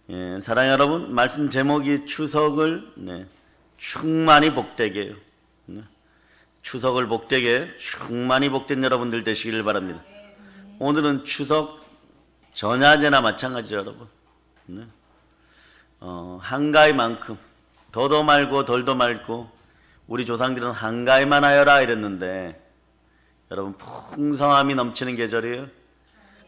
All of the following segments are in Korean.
예, 사랑하는 여러분, 말씀 제목이 추석을 충만히 복되게 해요. 추석을 복되게 충만히 복된 여러분들 되시기를 바랍니다. 오늘은 추석 전야제나 마찬가지죠, 여러분. 한가위만큼 더도 말고 덜도 말고 우리 조상들은 한가위만 하여라 이랬는데, 여러분 풍성함이 넘치는 계절이에요.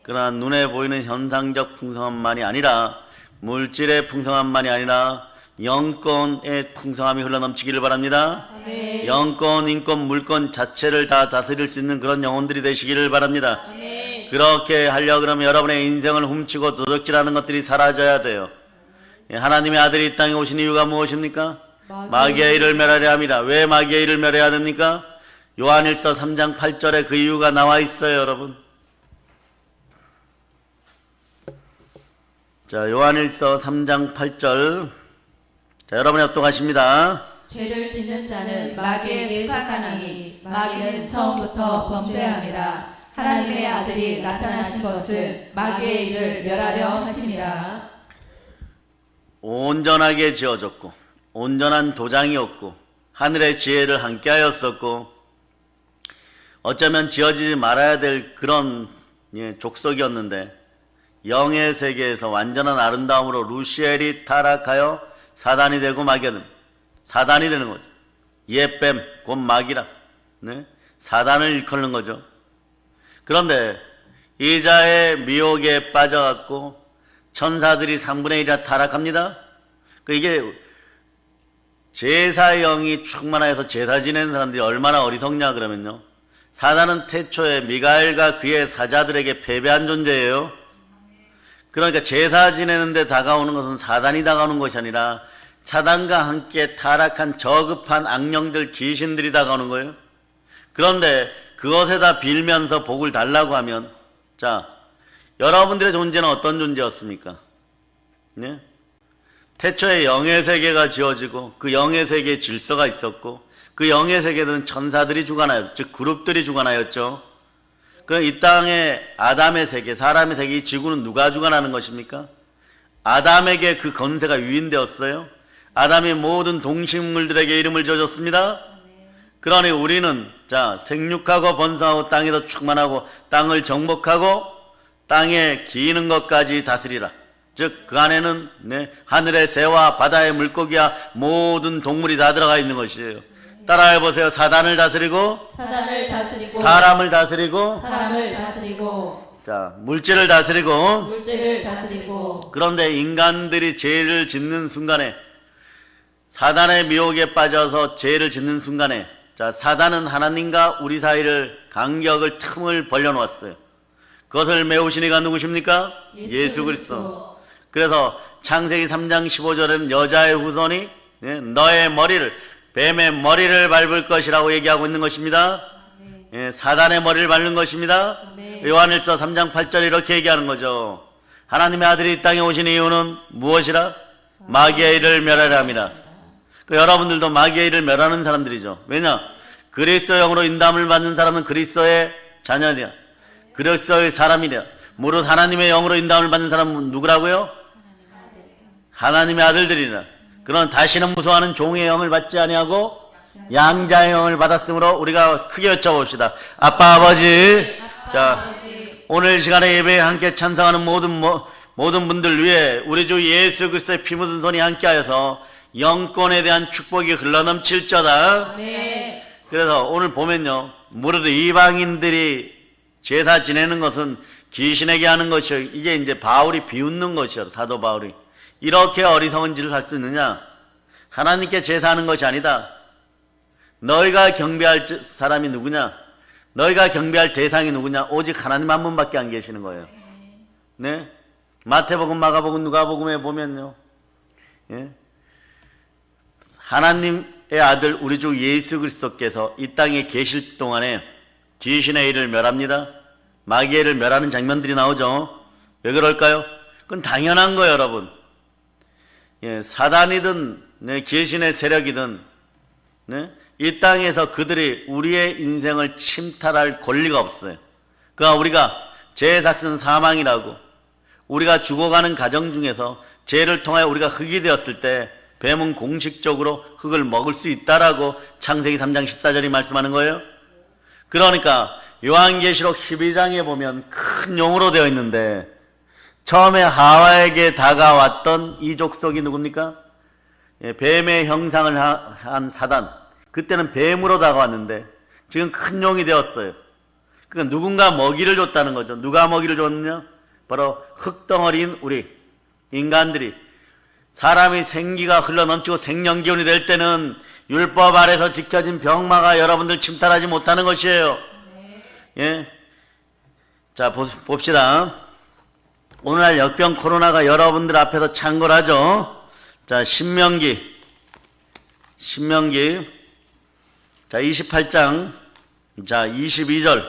그러나 눈에 보이는 현상적 풍성함만이 아니라, 물질의 풍성함만이 아니라 영권의 풍성함이 흘러넘치기를 바랍니다. 아멘. 영권, 인권, 물권 자체를 다 다스릴 수 있는 그런 영혼들이 되시기를 바랍니다. 아멘. 그렇게 하려고 그러면 여러분의 인생을 훔치고 도둑질하는 것들이 사라져야 돼요. 하나님의 아들이 이 땅에 오신 이유가 무엇입니까? 마귀의 일을 멸하려 합니다. 왜 마귀의 일을 멸해야 됩니까? 요한일서 3장 8절에 그 이유가 나와 있어요, 여러분. 자, 요한일서 3장 8절. 자, 여러분이 합독하십니다. 죄를 짓는 자는 마귀에게 속하나니 마귀는 처음부터 범죄함이라. 하나님의 아들이 나타나신 것은 마귀의 일을 멸하려 하심이라. 온전하게 지어졌고 온전한 도장이었고 하늘의 지혜를 함께하였었고, 어쩌면 지어지지 말아야 될 그런 족속이었는데, 영의 세계에서 완전한 아름다움으로 루시엘이 타락하여 사단이 되고 마귀는 사단이 되는 거죠. 예뱀 곧 마귀라, 사단을 일컫는 거죠. 그런데 이자의 미혹에 빠져갖고 천사들이 3분의 1이나 타락합니다. 이게 제사의 영이 충만하여서 제사 지내는 사람들이 얼마나 어리석냐 그러면요, 사단은 태초에 미가엘과 그의 사자들에게 패배한 존재예요. 그러니까 제사 지내는데 다가오는 것은 사단이 다가오는 것이 아니라 사단과 함께 타락한 저급한 악령들, 귀신들이 다가오는 거예요. 그런데 그것에다 빌면서 복을 달라고 하면, 자, 여러분들의 존재는 어떤 존재였습니까? 태초에 영의 세계가 지어지고 그 영의 세계에 질서가 있었고, 그 영의 세계들은 천사들이 주관하였죠. 즉 그룹들이 주관하였죠. 그럼 이 땅의 아담의 세계, 사람의 세계, 이 지구는 누가 주관하는 것입니까? 아담에게 그 권세가 위임되었어요. 아담이 모든 동식물들에게 이름을 지어줬습니다. 그러니 우리는 자, 생육하고 번성하고 땅에서 충만하고 땅을 정복하고 땅에 기는 것까지 다스리라. 즉 그 안에는 하늘의 새와 바다의 물고기와 모든 동물이 다 들어가 있는 것이에요. 따라해보세요. 사단을 다스리고 사람을 다스리고 자, 물질을 다스리고 그런데 인간들이 죄를 짓는 순간에, 사단의 미혹에 빠져서 죄를 짓는 순간에, 자, 사단은 하나님과 우리 사이를 간격을, 틈을 벌려놓았어요. 그것을 메우신 이가 누구십니까? 예수 그리스도. 그래서 창세기 3장 15절에는 여자의 후손이 너의 머리를, 뱀의 머리를 밟을 것이라고 얘기하고 있는 것입니다. 사단의 머리를 밟는 것입니다. 요한일서 3장 8절 이렇게 얘기하는 거죠. 하나님의 아들이 이 땅에 오신 이유는 무엇이라? 마귀의 일을 멸하려 합니다. 여러분들도 마귀의 일을 멸하는 사람들이죠. 왜냐? 그리스도의 영으로 인도함을 받는 사람은 그리스도의 자녀이라, 그리스도의 사람이라. 무릇 하나님의 영으로 인도함을 받는 사람은 누구라고요? 하나님의 아들들이라. 그런 다시는 무서워하는 종의 영을 받지 아니하고 양자의 영을 받았으므로 우리가 크게 외쳐봅시다. 아빠, 아버지. 자, 오늘 시간에 예배에 함께 찬성하는 모든 분들 위해 우리 주 예수 그리스도의 피 묻은 손이 함께하여서 영권에 대한 축복이 흘러넘칠저다. 그래서 오늘 보면요, 무릇 이방인들이 제사 지내는 것은 귀신에게 하는 것이요, 이게 이제 바울이 비웃는 것이요. 사도 바울이 이렇게 어리석은 짓을 할 수 있느냐? 하나님께 제사하는 것이 아니다. 너희가 경배할 사람이 누구냐? 너희가 경배할 대상이 누구냐? 오직 하나님 한 분밖에 안 계시는 거예요. 마태복음, 마가복음, 누가복음에 보면요, 하나님의 아들 우리 주 예수 그리스도께서 이 땅에 계실 동안에 귀신의 일을 멸합니다. 마귀의 일을 멸하는 장면들이 나오죠. 왜 그럴까요? 그건 당연한 거예요, 여러분. 사단이든 귀신의 세력이든 이 땅에서 그들이 우리의 인생을 침탈할 권리가 없어요. 그러니까 우리가 죄의 삭은 사망이라고, 우리가 죽어가는 과정 중에서 죄를 통하여 우리가 흙이 되었을 때 뱀은 공식적으로 흙을 먹을 수 있다라고 창세기 3장 14절이 말씀하는 거예요. 그러니까 요한계시록 12장에 보면 큰 용으로 되어 있는데 처음에 하와에게 다가왔던 이 족속이 누굽니까? 뱀의 형상을 한 사단. 그때는 뱀으로 다가왔는데 지금 큰 용이 되었어요. 그러니까 누군가 먹이를 줬다는 거죠. 누가 먹이를 줬느냐? 바로 흙덩어리인 우리 인간들이. 사람이 생기가 흘러넘치고 생명기운이 될 때는 율법 아래서 지켜진 병마가 여러분들 침탈하지 못하는 것이에요. 예. 자, 봅시다. 오늘날 역병 코로나가 여러분들 앞에서 창궐하죠. 자, 신명기. 자, 28장. 자, 22절.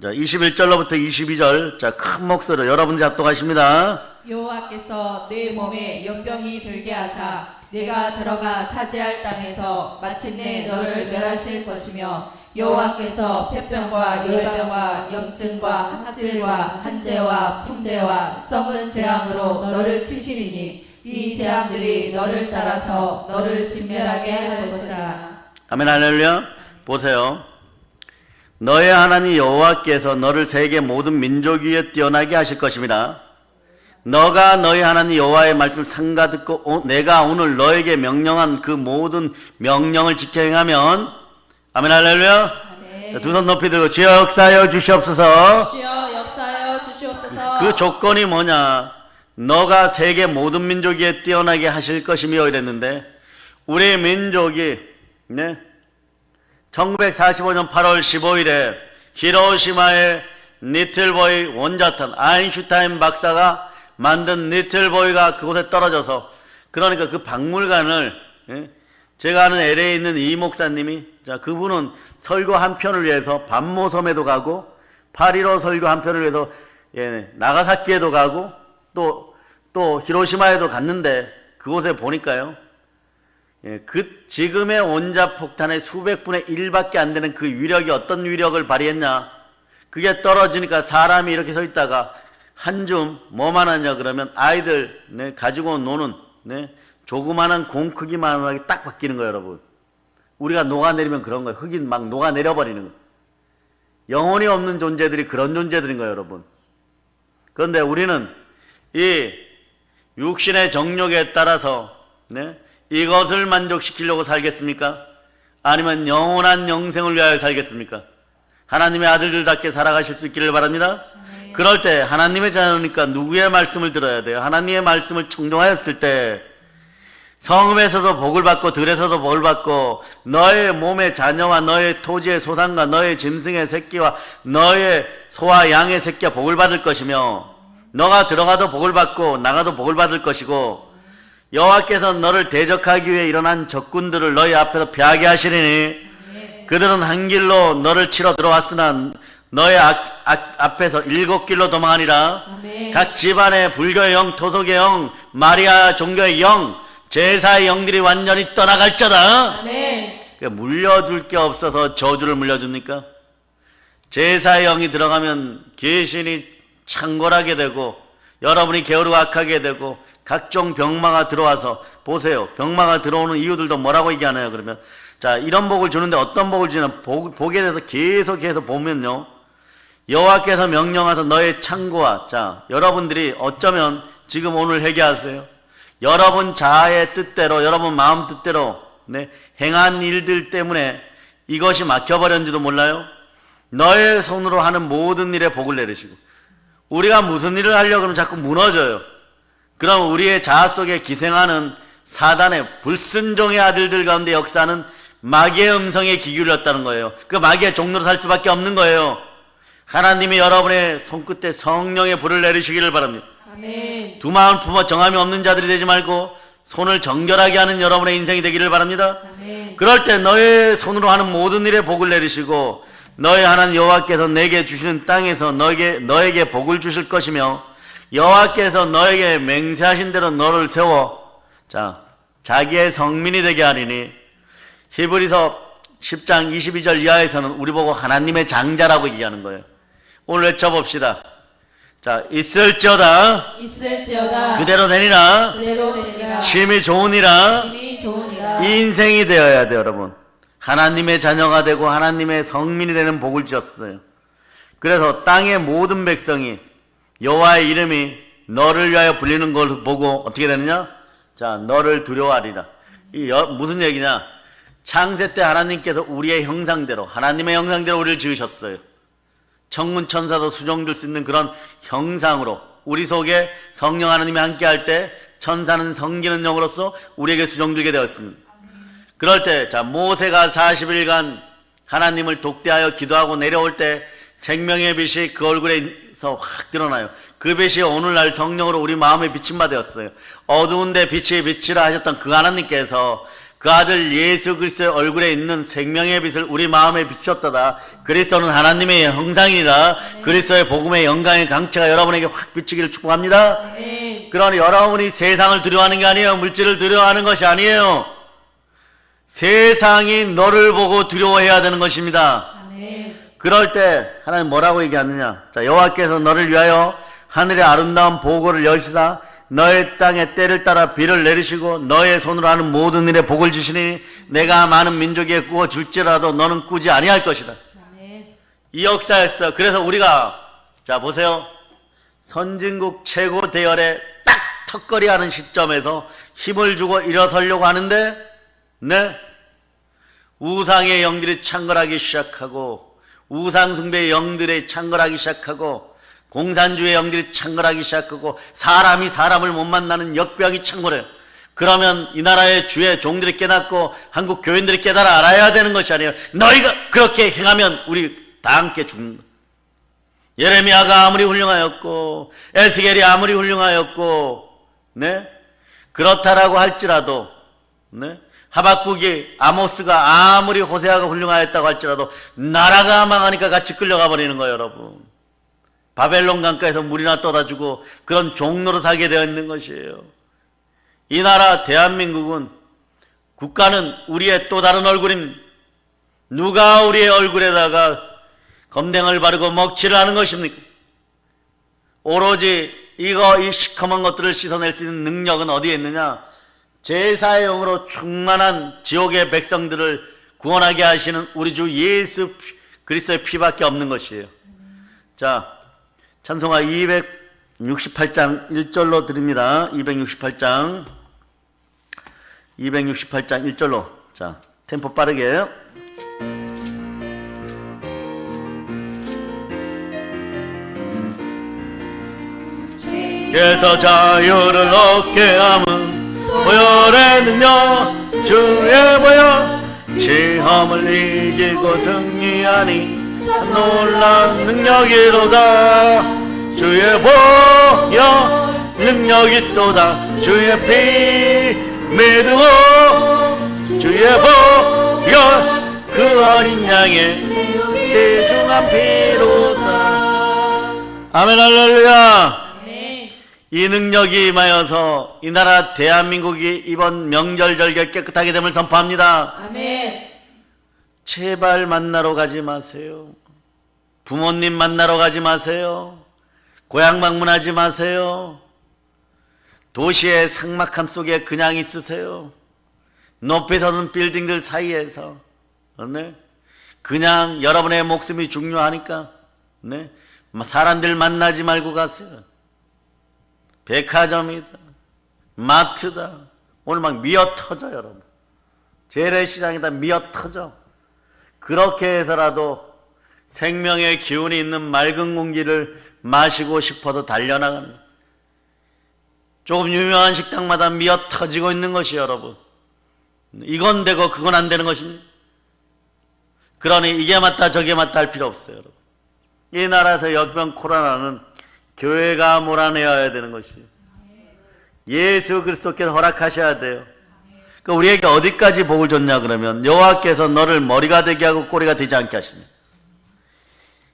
자, 21절로부터 22절. 자, 큰 목소리로 여러분 작독하십니다. 여호와께서 내 몸에 연병이 들게 하사 내가 들어가 차지할 땅에서 마침내 너를 멸하실 것이며 여호와께서 폐병과 열병과 염증과 학질과 한재와 풍재와 썩은 재앙으로 너를 치시리니 이 재앙들이 너를 따라서 너를 진멸하게 할 것이라. 아멘 할렐루야. 보세요. 너의 하나님 여호와께서 너를 세계 모든 민족 위에 뛰어나게 하실 것입니다. 너가 너희 하나님 여호와의 말씀을 삼가 듣고 내가 오늘 너에게 명령한 그 모든 명령을 지켜 행하면 아멘 할렐루야. 두 손 높이 들고 주여 역사하여 주시옵소서. 주여 역사하여 주시옵소서. 그 조건이 뭐냐? 너가 세계 모든 민족 위에 뛰어나게 하실 것이며 이랬는데 우리 민족이 1945년 8월 15일에 히로시마의 니틀보이 원자탄 아인슈타인 박사가 만든 니틀보이가 그곳에 떨어져서 그러니까 그 박물관을 제가 아는 LA에 있는 이 목사님이 자 그분은 설교 한 편을 위해서 반모섬에도 가고 8.15 설교 한 편을 위해서 나가사키에도 가고 또 히로시마에도 갔는데 그곳에 보니까요 그 지금의 원자폭탄의 수백 분의 1밖에 안 되는 그 위력이 어떤 위력을 발휘했냐 그게 떨어지니까 사람이 이렇게 서 있다가 한 줌 뭐만 하냐 그러면 아이들 가지고 노는 조그마한 공 크기만 딱 바뀌는 거예요 여러분. 우리가 녹아내리면 그런 거예요. 흙이 막 녹아내려버리는 거예요. 영혼이 없는 존재들이 그런 존재들인 거예요 여러분. 그런데 우리는 이 육신의 정욕에 따라서 이것을 만족시키려고 살겠습니까? 아니면 영원한 영생을 위하여 살겠습니까? 하나님의 아들들답게 살아가실 수 있기를 바랍니다. 그럴 때 하나님의 자녀니까 누구의 말씀을 들어야 돼요? 하나님의 말씀을 청종하였을 때 성읍에서도 복을 받고 들에서도 복을 받고 너의 몸의 자녀와 너의 토지의 소산과 너의 짐승의 새끼와 너의 소와 양의 새끼가 복을 받을 것이며 너가 들어가도 복을 받고 나가도 복을 받을 것이고 여호와께서 너를 대적하기 위해 일어난 적군들을 너희 앞에서 패하게 하시리니 그들은 한 길로 너를 치러 들어왔으나 너의 앞에서 7길로 도망하니라. 아멘. 각 집안의 불교의 영, 토속의 영, 마리아 종교의 영, 제사의 영들이 완전히 떠나갈자다. 아멘. 물려줄 게 없어서 저주를 물려줍니까? 제사의 영이 들어가면 귀신이 창궐하게 되고 여러분이 게으르고 악하게 되고 각종 병마가 들어와서 보세요. 병마가 들어오는 이유들도 뭐라고 얘기하나요? 그러면 자 이런 복을 주는데 어떤 복을 주냐 복에 대해서 계속해서 보면요 여호와께서 명령하사 너의 창고와 자 여러분들이 어쩌면 지금 오늘 회개하세요. 여러분 자아의 뜻대로 여러분 마음 뜻대로 행한 일들 때문에 이것이 막혀버렸는지도 몰라요. 너의 손으로 하는 모든 일에 복을 내리시고 우리가 무슨 일을 하려고 하면 자꾸 무너져요. 그럼 우리의 자아 속에 기생하는 사단의 불순종의 아들들 가운데 역사하는 마귀의 음성에 귀 기울였다는 거예요. 그 마귀의 종로로 살 수밖에 없는 거예요. 하나님이 여러분의 손끝에 성령의 불을 내리시기를 바랍니다. 아멘. 두 마음 품어 정함이 없는 자들이 되지 말고 손을 정결하게 하는 여러분의 인생이 되기를 바랍니다. 아멘. 그럴 때 너의 손으로 하는 모든 일에 복을 내리시고 너의 하나님 여호와께서 내게 주시는 땅에서 너에게 복을 주실 것이며 여호와께서 너에게 맹세하신 대로 너를 세워 자 자기의 성민이 되게 하리니 히브리서 10장 22절 이하에서는 우리 보고 하나님의 장자라고 얘기하는 거예요. 오늘 외쳐봅시다. 자, 있을지어다 있을지어다 그대로 되니라 그대로 되리라 심히 좋으니라. 심히 좋으니라. 이 인생이 되어야 돼요, 여러분. 하나님의 자녀가 되고 하나님의 성민이 되는 복을 주셨어요. 그래서 땅의 모든 백성이 여호와의 이름이 너를 위하여 불리는 걸 보고 어떻게 되느냐? 자, 너를 두려워하리라. 무슨 얘기냐? 창세 때 하나님께서 우리의 형상대로, 하나님의 형상대로 우리를 지으셨어요. 천군 천사도 수종될 수 있는 그런 형상으로 우리 속에 성령 하나님이 함께할 때 천사는 섬기는 영으로서 우리에게 수종들게 되었습니다. 그럴 때, 자, 모세가 40일간 하나님을 독대하여 기도하고 내려올 때 생명의 빛이 그 얼굴에서 확 드러나요. 그 빛이 오늘날 성령으로 우리 마음에 비친 바 되었어요. 어두운데 빛이 비치라 하셨던 그 하나님께서 그 아들 예수 그리스도의 얼굴에 있는 생명의 빛을 우리 마음에 비추었다다. 그리스도는 하나님의 형상이라. 그리스도의 복음의 영광의 강체가 여러분에게 확 비치기를 축복합니다. 그러니 여러분이 세상을 두려워하는 게 아니에요. 물질을 두려워하는 것이 아니에요. 세상이 너를 보고 두려워해야 되는 것입니다. 그럴 때 하나님 뭐라고 얘기하느냐? 자, 여호와께서 너를 위하여 하늘의 아름다운 보고를 여시사 너의 땅에 때를 따라 비를 내리시고 너의 손으로 하는 모든 일에 복을 주시니 내가 많은 민족에 꾸어 줄지라도 너는 꾸지 아니할 것이다. 이 역사였어. 그래서 우리가 자 보세요. 선진국 최고 대열에 딱 턱걸이 하는 시점에서 힘을 주고 일어서려고 하는데 네? 우상의 영들이 창궐하기 시작하고 우상 숭배의 영들이 창궐하기 시작하고 공산주의 영들이 창궐하기 시작하고 사람이 사람을 못 만나는 역병이 창궐해요. 그러면 이 나라의 주의 종들이 깨닫고 한국 교인들이 깨달아 알아야 되는 것이 아니에요. 너희가 그렇게 행하면 우리 다 함께 죽는다. 예레미야가 아무리 훌륭하였고 에스겔이 아무리 훌륭하였고 네? 그렇다라고 할지라도 네? 하박국이 아모스가 아무리 호세아가 훌륭하였다고 할지라도 나라가 망하니까 같이 끌려가 버리는 거예요, 여러분. 바벨론 강가에서 물이나 떠다주고 그런 종로로 살게 되어 있는 것이에요. 이 나라 대한민국은 국가는 우리의 또 다른 얼굴입니다. 누가 우리의 얼굴에다가 검댕을 바르고 먹칠을 하는 것입니까? 오로지 이 시커먼 것들을 씻어낼 수 있는 능력은 어디에 있느냐? 제사의 영으로 충만한 지옥의 백성들을 구원하게 하시는 우리 주 예수 그리스도의 피밖에 없는 것이에요. 자, 찬송가 268장 1절로 드립니다. 268장 1절로. 자, 템포 빠르게. 그래서 자유를 얻게 함은 보혈의 능력 주의 보혈 시험을 이기고 승리하니 놀란 능력이로다. 주의 보혈 능력이 또다. 주의 피 믿고 주의 보혈 그 어린 양의 귀중한 피로다. 아멘 할렐루야. 이 능력이 임하여서 이 나라 대한민국이 이번 명절 절개 깨끗하게 됨을 선포합니다. 아멘. 제발 만나러 가지 마세요. 부모님 만나러 가지 마세요. 고향 방문하지 마세요. 도시의 삭막함 속에 그냥 있으세요. 높이 서는 빌딩들 사이에서 네? 그냥 여러분의 목숨이 중요하니까 네? 사람들 만나지 말고 가세요. 백화점이다, 마트다, 오늘 막 미어터져 여러분. 재래시장이다 미어터져. 그렇게 해서라도 생명의 기운이 있는 맑은 공기를 마시고 싶어서 달려나가는 조금 유명한 식당마다 미어터지고 있는 것이 여러분. 이건 되고 그건 안 되는 것입니다. 그러니 이게 맞다 저게 맞다 할 필요 없어요 여러분. 이 나라에서 역병 코로나는 교회가 몰아내야 되는 것이에요. 예수 그리스도께서 허락하셔야 돼요. 그러니까 우리에게 어디까지 복을 줬냐 그러면 여호와께서 너를 머리가 되게 하고 꼬리가 되지 않게 하십니다.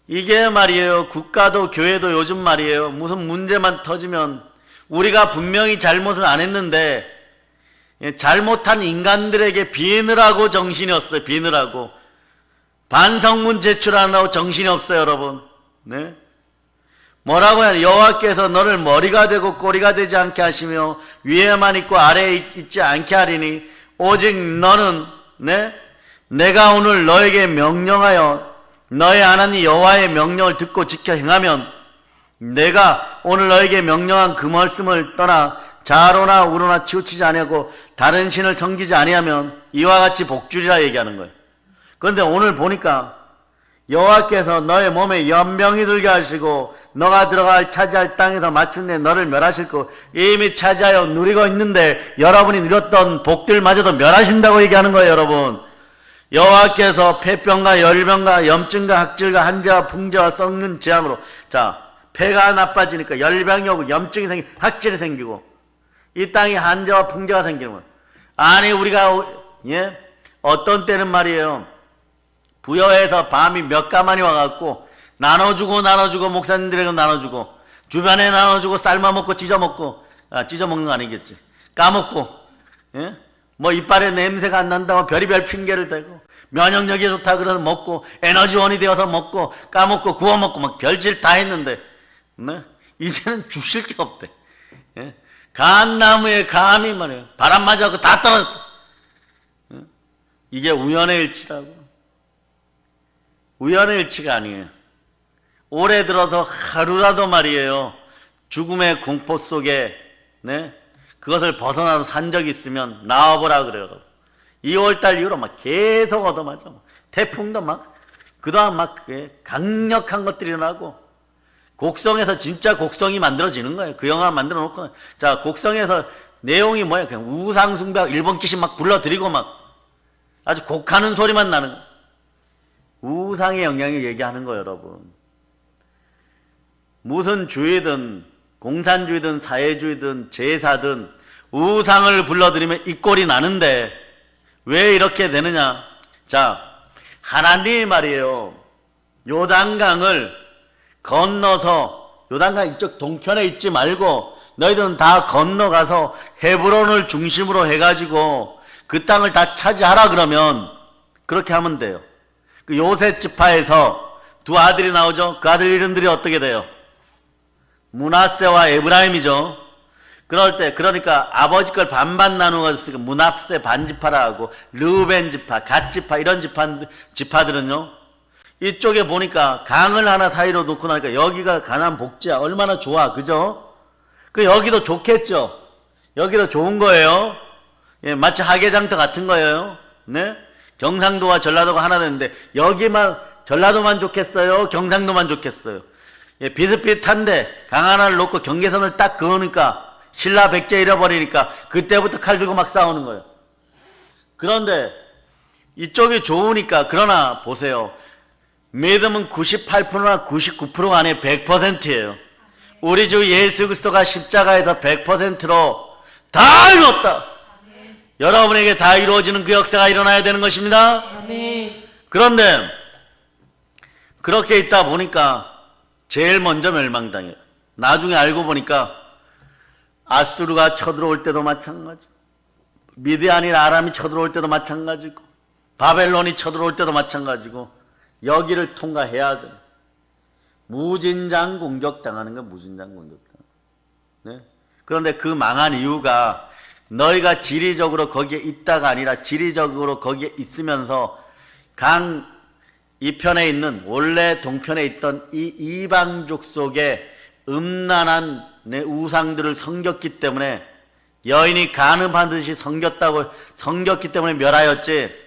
이게 말이에요. 국가도 교회도 요즘 말이에요. 무슨 문제만 터지면 우리가 분명히 잘못을 안 했는데 잘못한 인간들에게 비느라고 정신이 없어요. 비느라고. 반성문 제출하느라고 정신이 없어요 여러분. 네? 뭐라고요? 여호와께서 너를 머리가 되고 꼬리가 되지 않게 하시며 위에만 있고 아래에 있지 않게 하리니 오직 너는 내가 오늘 너에게 명령하여 너의 하나님 여호와의 명령을 듣고 지켜 행하면 내가 오늘 너에게 명령한 그 말씀을 떠나 좌로나 우로나 치우치지 아니하고 다른 신을 섬기지 아니하면 이와 같이 복주리라 얘기하는 거예요. 그런데 오늘 보니까 여호와께서 너의 몸에 연병이 들게 하시고 너가 들어갈 차지할 땅에서 마침내 너를 멸하실 거 이미 차지하여 누리고 있는데 여러분이 누렸던 복들마저도 멸하신다고 얘기하는 거예요. 여러분, 여호와께서 폐병과 열병과 염증과 학질과 한재와 풍재와 썩는 재앙으로, 자, 폐가 나빠지니까 열병이 오고 염증이 생기고 학질이 생기고 이 땅에 한재와 풍재가 생기는 거예요. 아니 우리가 어떤 때는 말이에요, 부여해서 밤이 몇 가만이 와갖고 나눠주고 목사님들에게 나눠주고 주변에 나눠주고 삶아먹고 찢어먹고, 찢어먹는 거 아니겠지, 까먹고, 뭐 이빨에 냄새가 안 난다고 별의별 핑계를 대고 면역력이 좋다 그래서 먹고 에너지원이 되어서 먹고 까먹고 구워먹고 막 별짓 다 했는데 이제는 주실 게 없대. 감나무에 감이 말이에요, 바람 맞아서 다 떨어졌다. 이게 우연의 일치라고. 우연의 일치가 아니에요. 올해 들어서 하루라도 말이에요, 죽음의 공포 속에 그것을 벗어나서 산 적이 있으면 나와보라 그래요. 2월달 이후로 막 계속 얻어맞아. 태풍도 막 그동안 막 강력한 것들이 일어나고 곡성에서 진짜 곡성이 만들어지는 거예요. 그 영화 만들어 놓고, 자, 곡성에서 내용이 뭐야? 그냥 우상숭배, 일본 귀신 막 불러들이고 막 아주 곡하는 소리만 나는 거예요. 우상의 영향을 얘기하는 거예요, 여러분. 무슨 주의든 공산주의든 사회주의든 제사든 우상을 불러들이면 이 꼴이 나는데 왜 이렇게 되느냐? 자, 하나님이 말이에요, 요단강을 건너서, 요단강 이쪽 동편에 있지 말고 너희들은 다 건너가서 헤브론을 중심으로 해가지고 그 땅을 다 차지하라 그러면 그렇게 하면 돼요. 그 요셉 지파에서 두 아들이 나오죠. 그 아들 이름들이 어떻게 돼요? 므낫세와 에브라임이죠. 그럴 때, 그러니까 아버지 걸 반반 나누었으니까 므낫세 반지파라 하고 르우벤 지파, 갓 지파, 이런 지파들은요, 이쪽에 보니까 강을 하나 사이로 놓고 나니까 여기가 가나안 복지야. 얼마나 좋아, 그죠? 그 여기도 좋겠죠. 여기도 좋은 거예요. 예, 마치 하계장터 같은 거예요. 네? 경상도와 전라도가 하나 되는데 여기만, 전라도만 좋겠어요? 경상도만 좋겠어요? 예, 비슷비슷한데 강 하나를 놓고 경계선을 딱 그으니까 신라 백제 잃어버리니까 그때부터 칼 들고 막 싸우는 거예요. 그런데 이쪽이 좋으니까, 그러나 보세요, 믿음은 98%나 99% 안에 100%예요. 우리 주 예수 그리스도가 십자가에서 100%로 다 이루었다. 여러분에게 다 이루어지는 그 역사가 일어나야 되는 것입니다. 아멘. 그런데 그렇게 있다 보니까 제일 먼저 멸망당해요. 나중에 알고 보니까 아수르가 쳐들어올 때도 마찬가지고, 미디안이 아람이 쳐들어올 때도 마찬가지고, 바벨론이 쳐들어올 때도 마찬가지고, 여기를 통과해야 돼. 무진장 공격당하는 건 무진장 공격당. 네? 그런데 그 망한 이유가 너희가 지리적으로 거기에 있다가 아니라 지리적으로 거기에 있으면서 강 이편에 있는, 원래 동편에 있던 이 이방족 속에 음란한 우상들을 섬겼기 때문에, 여인이 간음하듯이 섬겼기 때문에 멸하였지,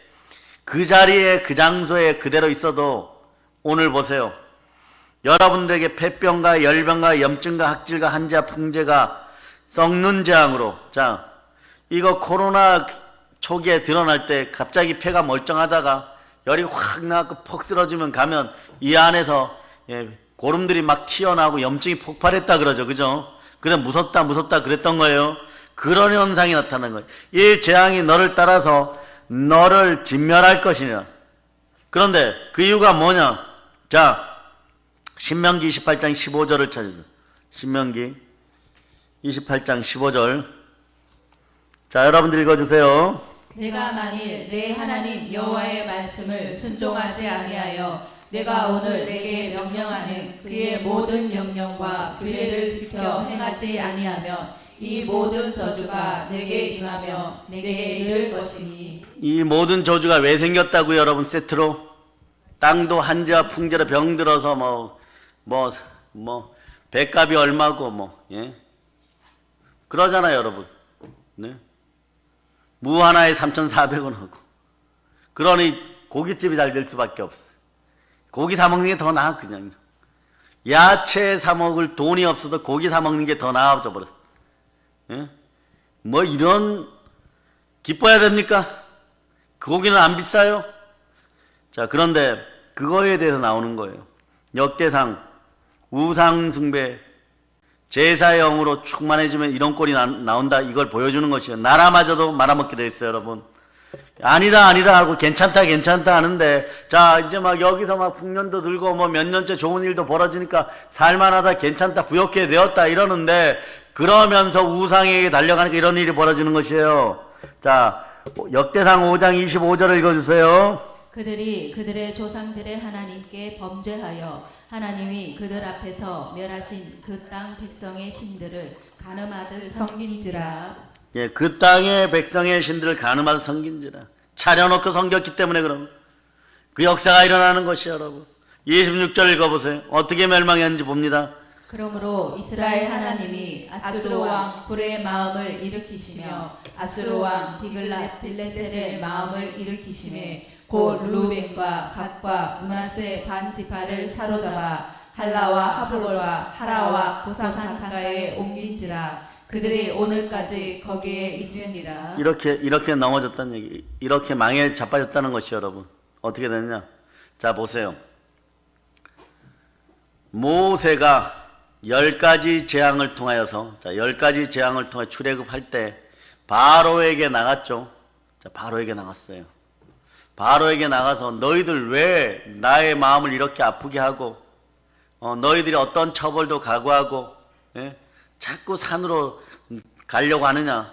그 자리에 그 장소에 그대로 있어도 오늘 보세요, 여러분들에게 폐병과 열병과 염증과 학질과 한자 풍재가 썩는 재앙으로, 자, 이거 코로나 초기에 드러날 때 갑자기 폐가 멀쩡하다가 열이 확 나고 퍽 쓰러지면 가면 이 안에서 고름들이 막 튀어나오고 염증이 폭발했다 그러죠. 그죠? 그래 무섭다 그랬던 거예요. 그런 현상이 나타난 거예요. 이 재앙이 너를 따라서 너를 진멸할 것이냐. 그런데 그 이유가 뭐냐? 자, 신명기 28장 15절을 찾으세요. 신명기 28장 15절. 자, 여러분들 읽어주세요. 내가 만일 내 하나님 여호와의 말씀을 순종하지 아니하여 내가 오늘 내게 명령하는 그의 모든 명령과 규례를 지켜 행하지 아니하면 이 모든 저주가 내게 임하며 내게 이를 것이니. 이 모든 저주가 왜 생겼다고요, 여러분? 세트로 땅도 한지와 풍제로 병들어서 배값이 얼마고 예? 그러잖아요, 여러분. 네? 무 하나에 3,400원 하고. 그러니 고깃집이 잘 될 수밖에 없어. 고기 사 먹는 게 더 나아, 그냥. 야채 사 먹을 돈이 없어도 고기 사 먹는 게 더 나아져 버렸어. 예? 뭐 이런 기뻐야 됩니까? 그 고기는 안 비싸요. 자, 그런데 그거에 대해서 나오는 거예요. 역대상 우상 숭배 제사의 영으로 충만해지면 이런 꼴이 나온다. 이걸 보여주는 것이에요. 나라마저도 말아먹게 돼 있어요, 여러분. 아니다 하고 괜찮다 하는데, 자, 이제 막 여기서 막 풍년도 들고 몇 년째 좋은 일도 벌어지니까 살만하다, 괜찮다, 부욕해 되었다 이러는데, 그러면서 우상에게 달려가니까 이런 일이 벌어지는 것이에요. 자, 역대상 5장 25절을 읽어주세요. 그들이 그들의 조상들의 하나님께 범죄하여 하나님이 그들 앞에서 멸하신 그 땅 백성의 신들을 가늠하듯 섬긴지라. 예, 그 땅의 백성의 신들을 가늠하듯 섬긴지라. 차려놓고 섬겼기 때문에 그럼 그 역사가 일어나는 것이에요, 여러분. 26절 읽어보세요. 어떻게 멸망했는지 봅니다. 그러므로 이스라엘 하나님이 아수르 왕 불의 마음을 일으키시며 아수르 왕 디글랏 빌레셀의 마음을 일으키시매 곧 루벤과 갓과 므낫세 반 지파를 사로잡아 할라와 하볼과 하라와 고산 강가에 옮긴지라. 그들이 오늘까지 거기에 있으니라. 이렇게 넘어졌다는 얘기, 이렇게 망에 자빠졌다는 것이 여러분 어떻게 됐냐? 자, 보세요. 모세가 10가지 재앙을 통하여서, 자, 10가지 재앙을 통해 출애굽할 때 바로에게 나갔죠. 자, 바로에게 나갔어요. 바로에게 나가서 너희들 왜 나의 마음을 이렇게 아프게 하고, 너희들이 어떤 처벌도 각오하고, 예? 자꾸 산으로 가려고 하느냐?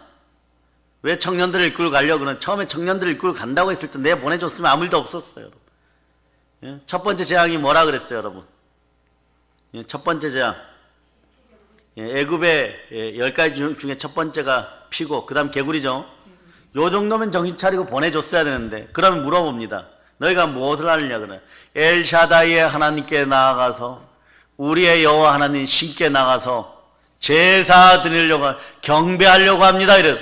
왜 청년들을 이끌고 가려고 그러냐? 처음에 청년들을 이끌고 간다고 했을 때 내가 보내줬으면 아무 일도 없었어요, 여러분. 예? 첫 번째 재앙이 뭐라 그랬어요, 여러분? 예, 첫 번째 재앙. 예, 애굽의 10가지 중에 첫 번째가 피고, 그 다음 개구리죠. 요 정도면 정신 차리고 보내줬어야 되는데, 그러면 물어봅니다. 너희가 무엇을 하느냐 그래? 엘샤다이의 하나님께 나아가서, 우리의 여호와 하나님 신께 나가서 제사 드리려고, 경배하려고 합니다. 이래.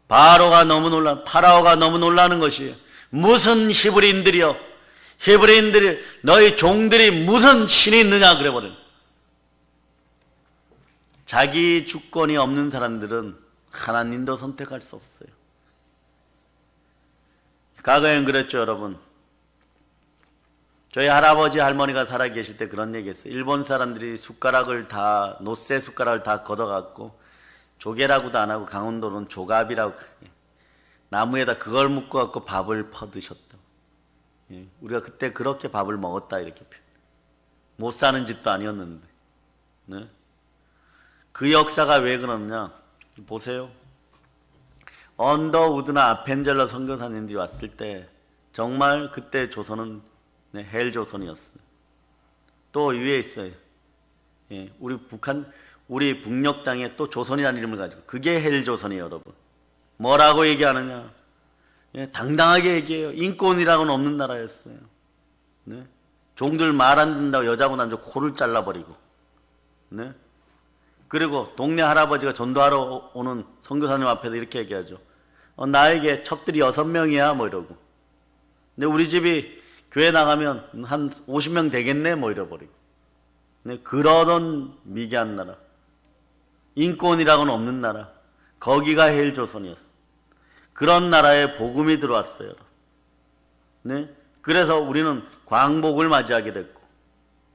파라오가 너무 놀라는 것이에요. 무슨 히브리인들이여, 히브리인들이, 너희 종들이 무슨 신이 있느냐 그래 버려요. 자기 주권이 없는 사람들은 하나님도 선택할 수 없어요. 과거엔 그랬죠, 여러분. 저희 할아버지 할머니가 살아계실 때 그런 얘기했어요. 일본 사람들이 노쇠 숟가락을 다 걷어갖고 조개라고도 안 하고 강원도는 조갑이라고 나무에다 그걸 묶어갖고 밥을 퍼드셨다. 예, 우리가 그때 그렇게 밥을 먹었다 이렇게 표현. 못 사는 짓도 아니었는데. 네? 그 역사가 왜 그러냐? 보세요. 언더우드나 아펜젤러 선교사님들이 왔을 때 정말 그때 조선은 헬 조선이었어요. 또 위에 있어요. 예, 우리 북녘 땅에 또 조선이라는 이름을 가지고 그게 헬 조선이에요, 여러분. 뭐라고 얘기하느냐? 예, 당당하게 얘기해요. 인권이라고는 없는 나라였어요. 네? 종들 말 안 듣는다고 여자고 남자 코를 잘라버리고, 네? 그리고 동네 할아버지가 전도하러 오는 선교사님 앞에서 이렇게 얘기하죠. 나에게 척들이 6명이야 뭐 이러고. 근데 우리 집이 교회 나가면 한 50명 되겠네 뭐 이래버리고. 네, 그러던 미개한 나라, 인권이라고는 없는 나라, 거기가 헬조선이었어. 그런 나라에 복음이 들어왔어요. 네? 그래서 우리는 광복을 맞이하게 됐고,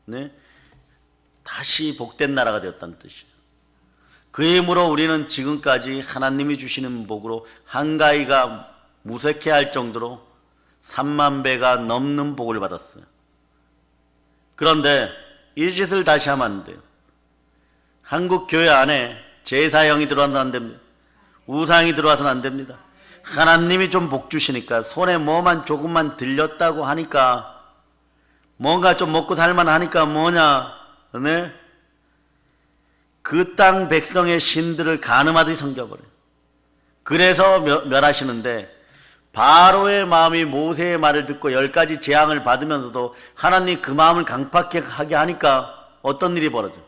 네? 다시 복된 나라가 되었다는 뜻이에요. 그 힘으로 우리는 지금까지 하나님이 주시는 복으로 한가위가 무색해할 정도로 3만 배가 넘는 복을 받았어요. 그런데 이 짓을 다시 하면 안 돼요. 한국 교회 안에 제사형이 들어와서는 안 됩니다. 우상이 들어와서는 안 됩니다. 하나님이 좀 복 주시니까, 손에 뭐만 조금만 들렸다고 하니까 뭔가 좀 먹고 살만하니까 뭐냐, 네? 그 땅 백성의 신들을 가늠하듯이 섬겨버려요. 그래서 멸하시는데, 바로의 마음이 모세의 말을 듣고 10가지 재앙을 받으면서도 하나님 그 마음을 강팍하게 하니까 어떤 일이 벌어져요?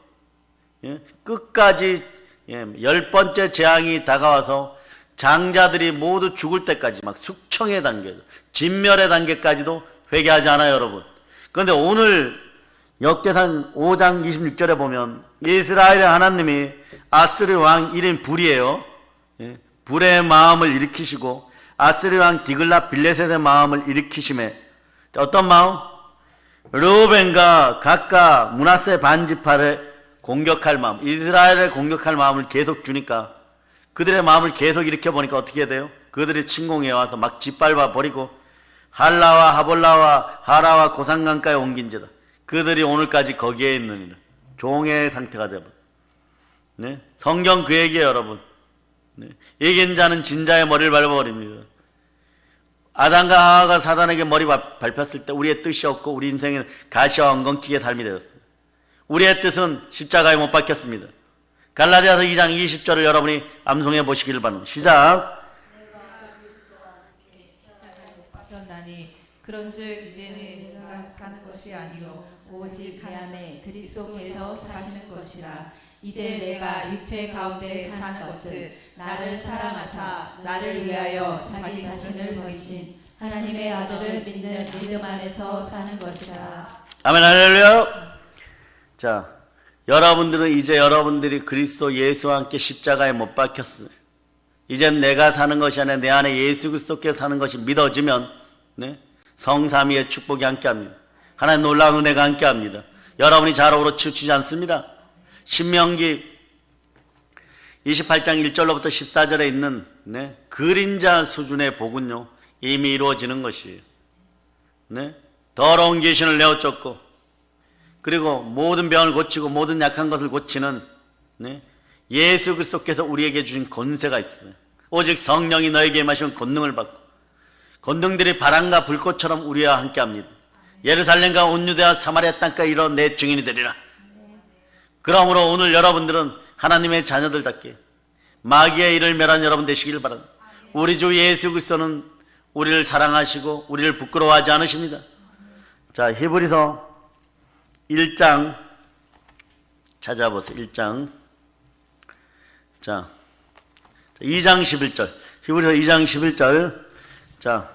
예? 끝까지 10번째 재앙이 다가와서 장자들이 모두 죽을 때까지 막 숙청의 단계, 진멸의 단계까지도 회개하지 않아요, 여러분. 그런데 오늘 역대상 5장 26절에 보면 이스라엘의 하나님이 아스르 왕 이름 불이에요. 예? 불의 마음을 일으키시고 아스르 왕 디글라 빌레셋의 마음을 일으키심에, 어떤 마음? 르우벤과 각각 므낫세 반지파를 공격할 마음, 이스라엘을 공격할 마음을 계속 주니까 그들의 마음을 계속 일으켜보니까 어떻게 돼요? 그들이 침공해 와서 막 짓밟아 버리고 할라와 하볼라와 하라와 고산강가에 옮긴지다. 그들이 오늘까지 거기에 있느니라. 종의 상태가 되어버려. 네? 성경 그 얘기예요, 여러분. 네? 이긴 자는 진자의 머리를 밟아버립니다. 아담과 하와가 사단에게 머리 밟혔을 때 우리의 뜻이 없고 우리 인생에는 가시와 엉겅퀴게 삶이 되었어요. 우리의 뜻은 십자가에 못 박혔습니다. 갈라디아서 2장 20절을 여러분이 암송해 보시기를 바랍니다. 시작. 그런즉 이제는 내가 사는 것이 아니요 오직 그 안에 그리스도께서 사시는 것이라. 이제 내가 육체 가운데 사는 것은 나를 사랑하사 나를 위하여 자기 자신을 버리신 하나님의 아들을 믿는 믿음 안에서 사는 것이라. 아멘, 할렐루야. 자, 여러분들은 이제 여러분들이 그리스도 예수와 함께 십자가에 못 박혔어요. 이젠 내가 사는 것이 아니라 내 안에 예수 그리스도께 사는 것이 믿어지면, 네? 성삼위의 축복이 함께합니다. 하나님 놀라운 은혜가 함께합니다. 여러분이 좌우로 치우치지 않습니다. 신명기 28장 1절로부터 14절에 있는, 네? 그림자 수준의 복은요 이미 이루어지는 것이에요. 네? 더러운 귀신을 내어쫓고, 그리고 모든 병을 고치고 모든 약한 것을 고치는, 네? 예수 그리스도께서 우리에게 주신 권세가 있어요. 오직 성령이 너에게 임하시면 권능을 받고, 권능들이 바람과 불꽃처럼 우리와 함께합니다. 예루살렘과 온 유대와 사마리아 땅까지 이런 내 증인이 되리라. 그러므로 오늘 여러분들은 하나님의 자녀들답게 마귀의 일을 멸한 여러분 되시길 바랍니다. 우리 주 예수 그리스도는 우리를 사랑하시고 우리를 부끄러워하지 않으십니다. 자, 히브리서 1장 찾아보세요. 1장. 자, 2장 11절. 히브리서 2장 11절. 자,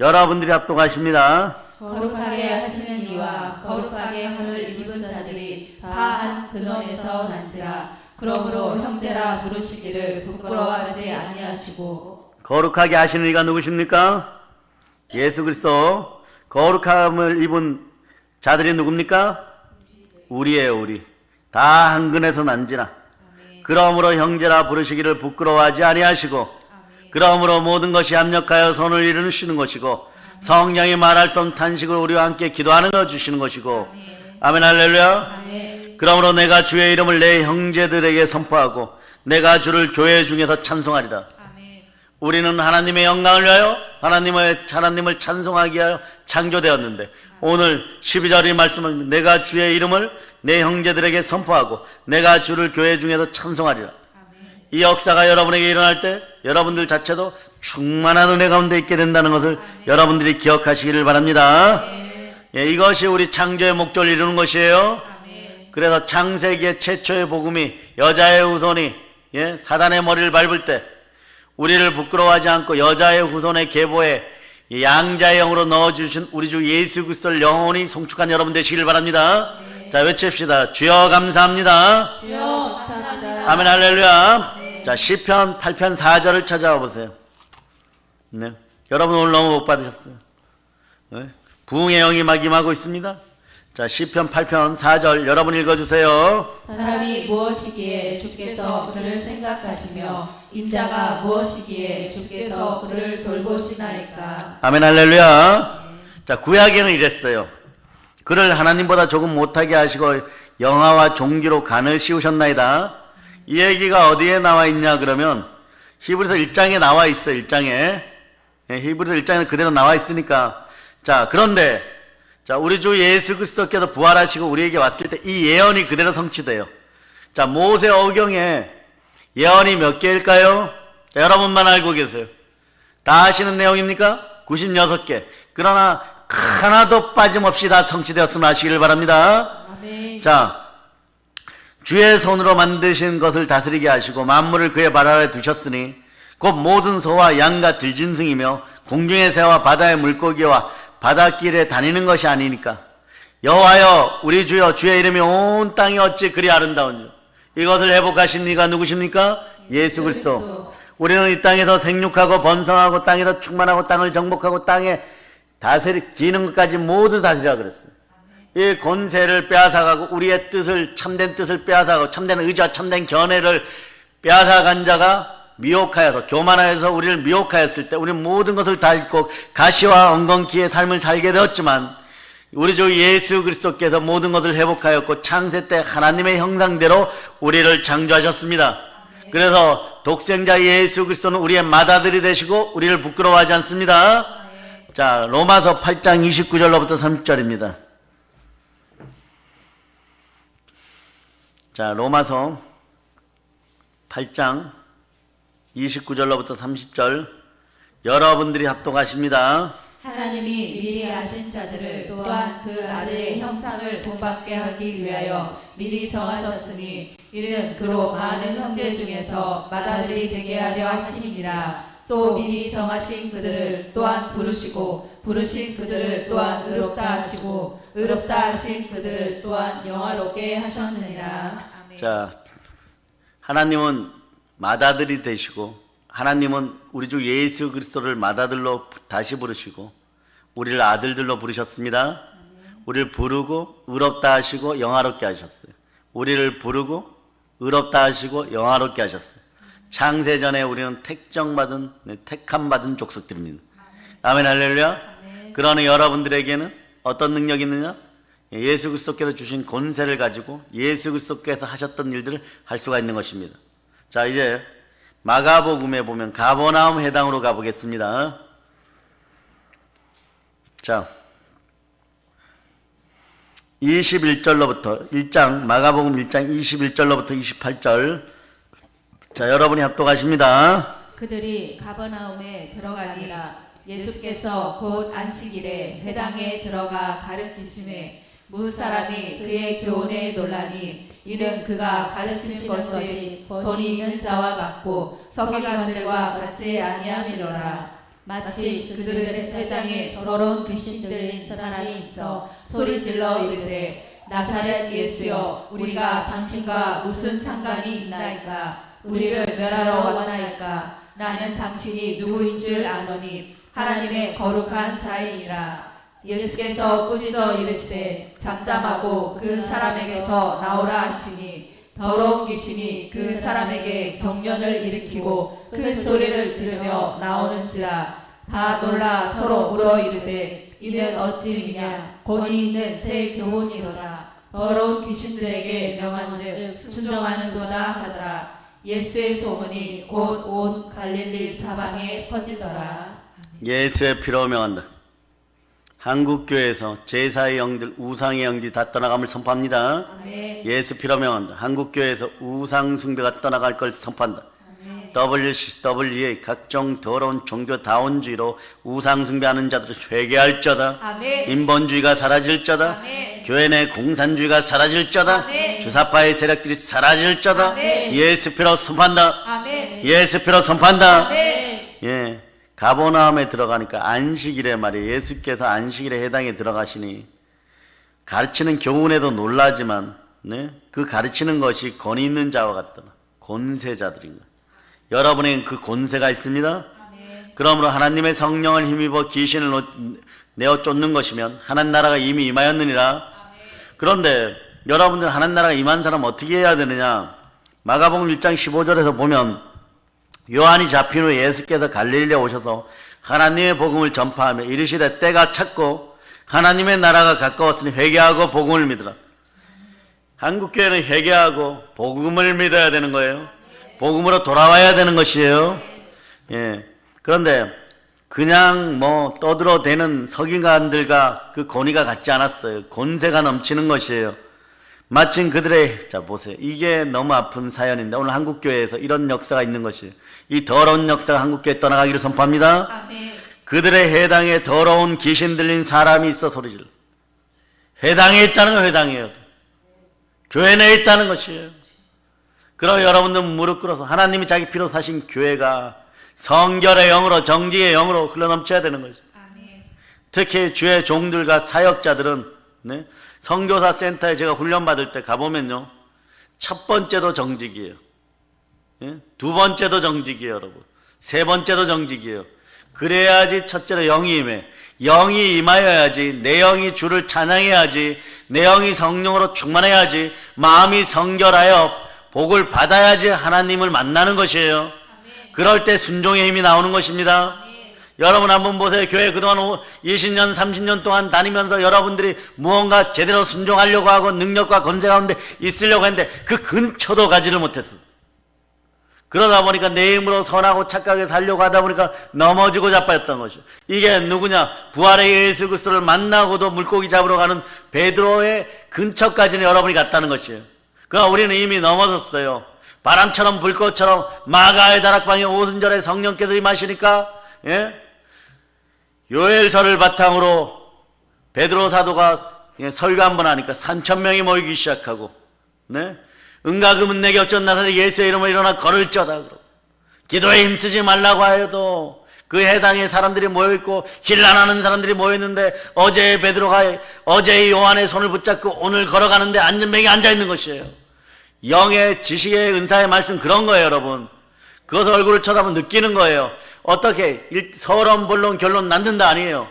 여러분들이 합독하십니다. 거룩하게 하시는 이와 거룩하게 함을 입은 자들이 다 한 근원에서 난지라. 그러므로 형제라 부르시기를 부끄러워하지 아니하시고. 거룩하게 하시는 이가 누구십니까? 예수 그리스도. 거룩함을 입은 자들이 누굽니까? 우리예요, 우리. 다 한 근에서 난지라. 그러므로 형제라 부르시기를 부끄러워하지 아니하시고, 그러므로 모든 것이 합력하여 손을 이루시는 것이고, 성령이 말할 수 없는 탄식을 우리와 함께 기도하는 거 주시는 것이고. 아멘, 할렐루야. 그러므로 내가 주의 이름을 내 형제들에게 선포하고 내가 주를 교회 중에서 찬송하리라. 우리는 하나님의 영광을 위하여 하나님을 찬송하기 위하여 창조되었는데, 오늘 12절의 말씀은 내가 주의 이름을 내 형제들에게 선포하고 내가 주를 교회 중에서 찬송하리라. 이 역사가 여러분에게 일어날 때 여러분들 자체도 충만한 은혜 가운데 있게 된다는 것을 여러분들이 기억하시기를 바랍니다. 예, 이것이 우리 창조의 목적을 이루는 것이에요. 그래서 창세기의 최초의 복음이 여자의 후손이, 예, 사단의 머리를 밟을 때 우리를 부끄러워하지 않고 여자의 후손의 계보에 양자의 영으로 넣어주신 우리 주 예수 그리스도를 영원히 송축한 여러분 되시길 바랍니다. 자, 외칩시다. 주여 감사합니다. 주여 감사합니다. 아멘, 할렐루야. 자, 시편 8편 4절을 찾아와 보세요. 네. 여러분 오늘 너무 복 받으셨어요. 네. 부흥의 영이 막 임하고 있습니다. 자, 시편 8편 4절 여러분 읽어주세요. 사람이 무엇이기에 주께서 그를 생각하시며 인자가 무엇이기에 주께서 그를 돌보시나이까. 아멘, 할렐루야. 자, 구약에는 이랬어요. 그를 하나님보다 조금 못하게 하시고 영화와 종기로 간을 씌우셨나이다. 이 얘기가 어디에 나와 있냐 그러면 히브리서 1장에 나와 있어요. 1장에. 예, 히브리서 1장에 그대로 나와 있으니까. 자, 그런데 자, 우리 주 예수 그리스도께서 부활하시고 우리에게 왔을 때 이 예언이 그대로 성취돼요. 자, 모세 오경에 예언이 몇 개일까요? 자, 여러분만 알고 계세요. 다 아시는 내용입니까? 96개. 그러나 하나도 빠짐없이 다 성취되었음을 아시길 바랍니다. 아멘. 자, 주의 손으로 만드신 것을 다스리게 하시고 만물을 그의 발 아래 두셨으니 곧 모든 소와 양과 들짐승이며 공중의 새와 바다의 물고기와 바닷길에 다니는 것이 아니니까. 여호와여 우리 주여, 주의 이름이 온 땅이 어찌 그리 아름다운지. 이것을 회복하신 이가 누구십니까? 예수 그리스도. 우리는 이 땅에서 생육하고 번성하고 땅에서 충만하고 땅을 정복하고 땅에 기는 것까지 모두 다스리라 그랬어요. 이 권세를 빼앗아가고 우리의 뜻을, 참된 뜻을 빼앗아가고 참된 의지와 참된 견해를 빼앗아간 자가 미혹하여서, 교만하여서 우리를 미혹하였을 때 우리는 모든 것을 다 잃고 가시와 엉겅퀴의 삶을 살게 되었지만 우리 주 예수 그리스도께서 모든 것을 회복하였고 창세 때 하나님의 형상대로 우리를 창조하셨습니다. 그래서 독생자 예수 그리스도는 우리의 맏아들이 되시고 우리를 부끄러워하지 않습니다. 자, 로마서 8장 29절로부터 30절입니다. 자, 로마서 8장 29절로부터 30절 여러분들이 합독하십니다. 하나님이 미리 아신 자들을 또한 그 아들의 형상을 본받게 하기 위하여 미리 정하셨으니 이는 그로 많은 형제 중에서 맏아들이 되게 하려 하심이니라. 또 미리 정하신 그들을 또한 부르시고 부르신 그들을 또한 의롭다 하시고 의롭다 하신 그들을 또한 영화롭게 하셨느니라. 아멘. 자, 하나님은 맏아들이 되시고 하나님은 우리 주 예수 그리스도를 맏아들로 다시 부르시고 우리를 아들들로 부르셨습니다. 우리를 부르고 의롭다 하시고 영화롭게 하셨어요. 우리를 부르고 의롭다 하시고 영화롭게 하셨어요. 창세전에 우리는 택정받은, 택함받은 족속들입니다. 아멘, 할렐루야. 그러나 여러분들에게는 어떤 능력이 있느냐? 예수 그리스도께서 주신 권세를 가지고 예수 그리스도께서 하셨던 일들을 할 수가 있는 것입니다. 자, 이제 마가복음에 보면 가버나움 회당으로 가보겠습니다. 자, 21절로부터 1장 마가복음 1장 21절로부터 28절. 자, 여러분이 합독하십니다. 그들이 가버나움에 들어가니라. 예수께서 곧 안식일에 회당에 들어가 가르치심에 무사람이 그의 교훈에 놀라니 이는 그가 가르치신 것이 본이 있는 자와 같고 서기관들과 같이 아니함이로라. 마치 그들의 회당에 더러운 귀신 들린 사람이 있어 소리질러 이르되 나사렛 예수여 우리가 당신과 무슨 상관이 있나이까. 우리를 멸하러 왔나이까. 나는 당신이 누구인 줄 아노니 하나님의 거룩한 자이니라. 예수께서 꾸짖어 이르시되 잠잠하고 그 사람에게서 나오라 하시니 더러운 귀신이 그 사람에게 경련을 일으키고 큰 소리를 지르며 나오는지라. 다 놀라 서로 물어 이르되 이는 어찌 미냐. 권위 있는 새 교훈이로다. 더러운 귀신들에게 명한즉 순종하는도다 하더라. 예수의 소문이 곧 온 갈릴리 사방에 퍼지더라. 예수의 피로 명한다. 한국교회에서 제사의 영들, 우상의 영들이 다 떠나감을 선포합니다. 아멘. 예수 피로 명한다. 한국교회에서 우상 숭배가 떠나갈 걸 선포한다. 아멘. WCW의 각종 더러운 종교다원주의로 우상 숭배하는 자들을 회개할저다. 아멘. 인본주의가 사라질저다. 아멘. 교회 내 공산주의가 사라질저다. 아멘. 주사파의 세력들이 사라질저다. 아멘. 예수 피로 선포한다. 아멘. 예수 피로 선포한다. 아멘. 예, 가버나움에 들어가니까 안식일에 말이에요. 예수께서 안식일에 회당에 들어가시니 가르치는 교훈에도 놀라지만 네? 그 가르치는 것이 권위 있는 자와 같더라. 권세자들인 거예요. 여러분에겐 그 권세가 있습니다. 아멘. 그러므로 하나님의 성령을 힘입어 귀신을 내어 쫓는 것이면 하나님 나라가 이미 임하였느니라. 아멘. 그런데 여러분들 하나님 나라가 임한 사람 어떻게 해야 되느냐? 마가복음 1장 15절에서 보면 요한이 잡힌 후에 예수께서 갈릴리에 오셔서 하나님의 복음을 전파하며 이르시되 때가 찼고 하나님의 나라가 가까웠으니 회개하고 복음을 믿으라. 한국교회는 회개하고 복음을 믿어야 되는 거예요. 복음으로 돌아와야 되는 것이에요. 예. 그런데 그냥 뭐 떠들어대는 서기관들과 그 권위가 같지 않았어요. 권세가 넘치는 것이에요. 마침 그들의, 자 보세요. 이게 너무 아픈 사연인데 오늘 한국교회에서 이런 역사가 있는 것이에요. 이 더러운 역사가 한국교회에 떠나가기를 선포합니다. 아멘. 그들의 회당에 더러운 귀신 들린 사람이 있어 소리질. 회당에 있다는 건 회당이에요. 교회 내에 있다는 것이에요. 그럼 여러분들 무릎 꿇어서 하나님이 자기 피로 사신 교회가 성결의 영으로 정직의 영으로 흘러넘쳐야 되는 거죠. 아멘. 특히 주의 종들과 사역자들은 네? 선교사 센터에 제가 훈련받을 때 가보면요, 첫 번째도 정직이에요. 예? 두 번째도 정직이에요, 여러분. 세 번째도 정직이에요. 그래야지 첫째로 영이 임해. 영이 임하여야지, 내 영이 주를 찬양해야지, 내 영이 성령으로 충만해야지, 마음이 성결하여 복을 받아야지 하나님을 만나는 것이에요. 그럴 때 순종의 힘이 나오는 것입니다. 여러분 한번 보세요. 교회 그동안 20년 30년 동안 다니면서 여러분들이 무언가 제대로 순종하려고 하고 능력과 권세 가운데 있으려고 했는데 그 근처도 가지를 못했어요. 그러다 보니까 내 힘으로 선하고 착하게 살려고 하다 보니까 넘어지고 자빠졌던 것이죠. 이게 누구냐? 부활의 예수 그리스도를 만나고도 물고기 잡으러 가는 베드로의 근처까지는 여러분이 갔다는 것이에요. 그러나 우리는 이미 넘어졌어요. 바람처럼 불꽃처럼 마가의 다락방에 오순절에 성령께서 임하시니까, 예? 요엘서를 바탕으로 베드로 사도가 설교 한번 하니까 3,000명이 모이기 시작하고, 네? 은가금은 내게 어쩐 나사렛 예수의 이름으로 일어나 걸을쩌다 그러고, 기도에 힘쓰지 말라고 하여도 그 해당에 사람들이 모여있고 힐난하는 사람들이 모였는데 어제 베드로가 어제 요한의 손을 붙잡고 오늘 걸어가는데 안전뱅이 앉아있는 것이에요. 영의 지식의 은사의 말씀 그런 거예요, 여러분. 그것을 얼굴을 쳐다보면 느끼는 거예요. 어떻게 서론 본론 결론 낳는다 아니에요.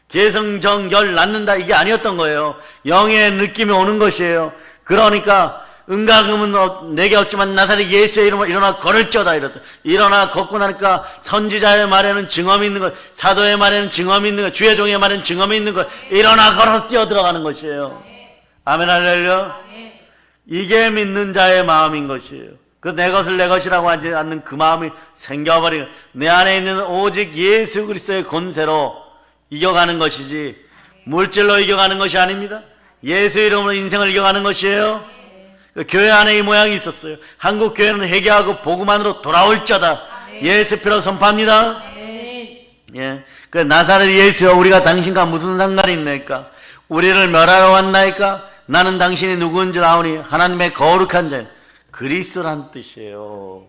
계승정결 낳는다 이게 아니었던 거예요. 영의 느낌이 오는 것이에요. 그러니까 은가금은 내게 없지만 나사렛 예수의 이름으로 일어나 걸을쩌다 이랬다. 일어나 걷고 나니까 선지자의 말에는 증언이 있는 것, 사도의 말에는 증언이 있는 것, 주의 종의 말에는 증언이 있는 것, 일어나 걸어 뛰어 들어가는 것이에요. 아멘 할렐루야. 이게 믿는 자의 마음인 것이에요. 그 내 것을 내 것이라고 하지 않는 그 마음이 생겨버리고 내 안에 있는 오직 예수 그리스도의 권세로 이겨가는 것이지 물질로 이겨가는 것이 아닙니다. 예수 이름으로 인생을 이겨가는 것이에요. 그 교회 안에 이 모양이 있었어요. 한국 교회는 회개하고 복음만으로 돌아올 자다. 예수 피로 선포합니다. 예, 그 나사렛 예수여 우리가 당신과 무슨 상관이 있나이까? 우리를 멸하러 왔나이까? 나는 당신이 누구인지 아오니 하나님의 거룩한 자 그리스도란 뜻이에요.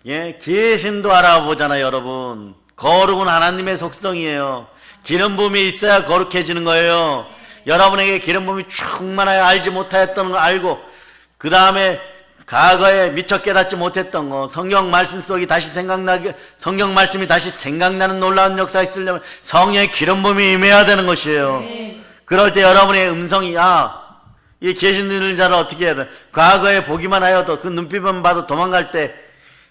예, 계신도 알아보잖아요, 여러분. 거룩은 하나님의 속성이에요. 기름 부음이 있어야 거룩해지는 거예요. 여러분에게 기름 부음이 충만하여 알지 못하였던 걸 알고 그 다음에 과거에 미처 깨닫지 못했던 거 성경 말씀 속이 다시 생각나게 성경 말씀이 다시 생각나는 놀라운 역사가 있으려면 성령의 기름 부음이 임해야 되는 것이에요. 그럴 때 여러분의 음성이 이 계신 있는 자를 어떻게 해야 돼? 과거에 보기만 하여도 그 눈빛만 봐도 도망갈 때,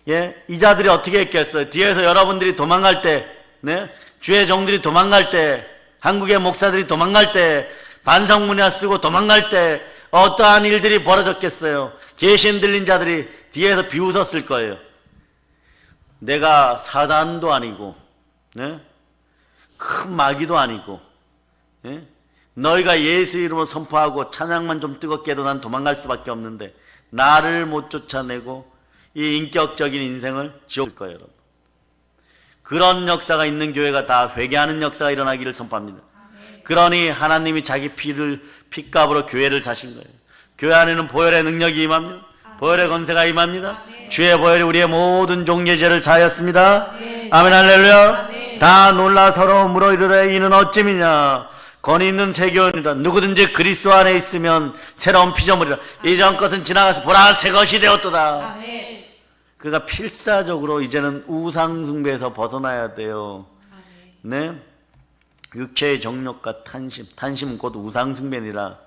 예? 이 자들이 어떻게 했겠어요? 뒤에서 여러분들이 도망갈 때, 네? 주의 종들이 도망갈 때, 한국의 목사들이 도망갈 때, 반성문이나 쓰고 도망갈 때, 어떠한 일들이 벌어졌겠어요? 계신 들린 자들이 뒤에서 비웃었을 거예요. 내가 사단도 아니고, 네? 큰 마귀도 아니고, 예? 너희가 예수 이름으로 선포하고 찬양만 좀 뜨겁게 해도 난 도망갈 수밖에 없는데 나를 못 쫓아내고 이 인격적인 인생을 지옥일 거예요, 여러분. 그런 역사가 있는 교회가 다 회개하는 역사가 일어나기를 선포합니다. 그러니 하나님이 자기 피값으로 교회를 사신 거예요. 교회 안에는 보혈의 능력이 임합니다. 보혈의 권세가 임합니다. 주의 보혈이 우리의 모든 종의 죄를 사하였습니다. 아멘 할렐루야. 다 놀라 서로 물어 이르되 이는 어찌미냐. 권위 있는 세교원이라 누구든지 그리스도 안에 있으면 새로운 피조물이라 이전 것은 지나가서 보라 새 것이 되었도다. 그러니까 필사적으로 이제는 우상 숭배에서 벗어나야 돼요. 네? 육체의 정욕과 탄심은 곧 우상 숭배니라.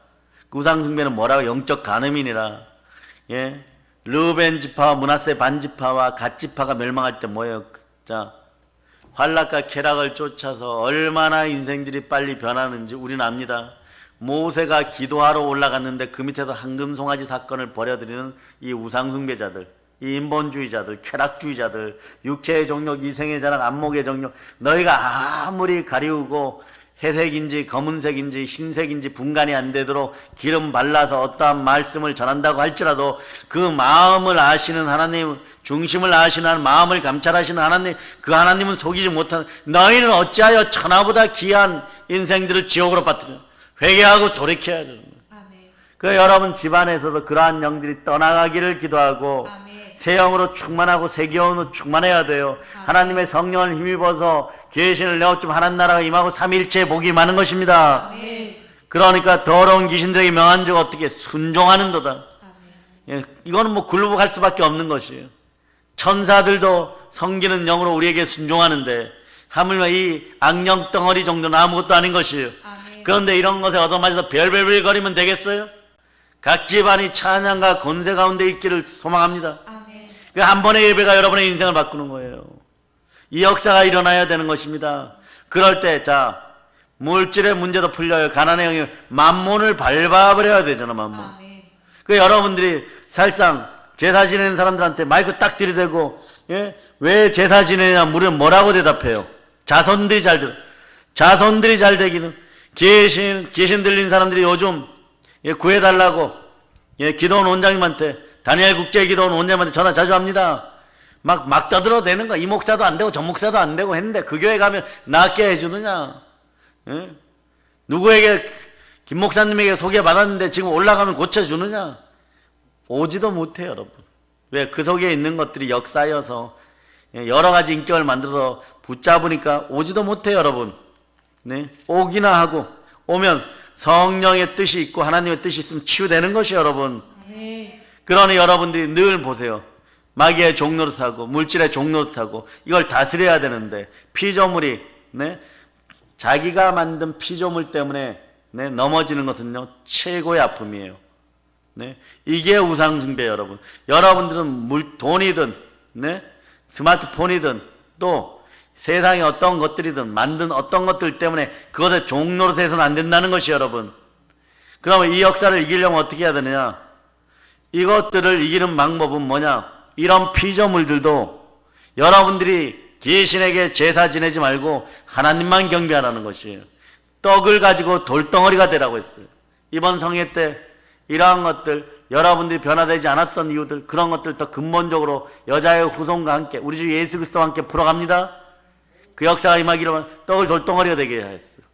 그 우상 숭배는 뭐라고? 영적 간음이니라. 예? 르우벤 지파와 므낫세 반 지파와 갓 지파가 멸망할 때 뭐예요? 자, 환락과 쾌락을 쫓아서 얼마나 인생들이 빨리 변하는지 우리는 압니다. 모세가 기도하러 올라갔는데 그 밑에서 황금송아지 사건을 벌여들이는 이 우상숭배자들, 이 인본주의자들, 쾌락주의자들, 육체의 정욕, 이생의 자랑, 안목의 정욕, 너희가 아무리 가리우고 회색인지 검은색인지 흰색인지 분간이 안 되도록 기름 발라서 어떠한 말씀을 전한다고 할지라도 그 마음을 아시는 하나님, 중심을 아시는 마음을 감찰하시는 하나님, 그 하나님은 속이지 못하는, 너희는 어찌하여 천하보다 귀한 인생들을 지옥으로 빠뜨려. 회개하고 돌이켜야 되는 거예요. 아멘. 그 여러분 집안에서도 그러한 영들이 떠나가기를 기도하고 아멘. 새 영으로 충만하고 새 기운으로 충만해야 돼요. 하나님의 성령을 힘입어서 계신을 내어좀 하나님 나라가 임하고 삼위일체의 복이 많은 것입니다. 아멘. 그러니까 더러운 귀신들에게 명한 적 어떻게 순종하는도다. 아멘. 예, 이거는 뭐 굴복할 수밖에 없는 것이에요. 천사들도 성기는 영으로 우리에게 순종하는데 하물며 이 악령 덩어리 정도는 아무것도 아닌 것이에요. 아멘. 그런데 이런 것에 얻어맞아서 별별별 거리면 되겠어요? 각 집안이 찬양과 권세 가운데 있기를 소망합니다. 아멘. 그 한 번의 예배가 여러분의 인생을 바꾸는 거예요. 이 역사가 일어나야 되는 것입니다. 그럴 때, 자, 물질의 문제도 풀려요. 가난의 영이 만몬을 밟아버려야 되잖아, 만몬. 아멘. 그 여러분들이 사실상 제사 지내는 사람들한테 마이크 딱 들이대고, 예? 왜 제사 지내냐 물으면 뭐라고 대답해요? 자손들이 잘 되기는, 귀신 들린 사람들이 요즘, 예, 구해달라고, 예, 기도원 원장님한테, 다니엘 국제기도원 원장님한테 전화 자주 합니다. 막 떠들어대는 거야. 이 목사도 안 되고 저 목사도 안 되고 했는데 그 교회 가면 낫게 해주느냐? 예? 누구에게 김 목사님에게 소개받았는데 지금 올라가면 고쳐주느냐? 오지도 못해 여러분. 왜? 그 속에 있는 것들이 역사여서 여러 가지 인격을 만들어서 붙잡으니까 오지도 못해 여러분. 네? 오기나 하고 오면 성령의 뜻이 있고 하나님의 뜻이 있으면 치유되는 것이 여러분. 아멘. 그러니 여러분들이 늘 보세요. 마귀의 종노릇하고 물질의 종노릇하고 이걸 다스려야 되는데 피조물이 네? 자기가 만든 피조물 때문에 네? 넘어지는 것은요 최고의 아픔이에요. 네? 이게 우상숭배 여러분. 여러분들은 돈이든 네? 스마트폰이든 또 세상에 어떤 것들이든 만든 어떤 것들 때문에 그것에 종노릇해서는 안 된다는 것이 여러분. 그러면 이 역사를 이기려면 어떻게 해야 되느냐? 이것들을 이기는 방법은 뭐냐? 이런 피조물들도 여러분들이 귀신에게 제사 지내지 말고 하나님만 경배하라는 것이에요. 떡을 가지고 돌덩어리가 되라고 했어요. 이번 성회 때 이러한 것들 여러분들이 변화되지 않았던 이유들 그런 것들 더 근본적으로 여자의 후손과 함께 우리 주 예수 그리스도와 함께 풀어갑니다. 그 역사가 임하기로 떡을 돌덩어리가 되게 했어요.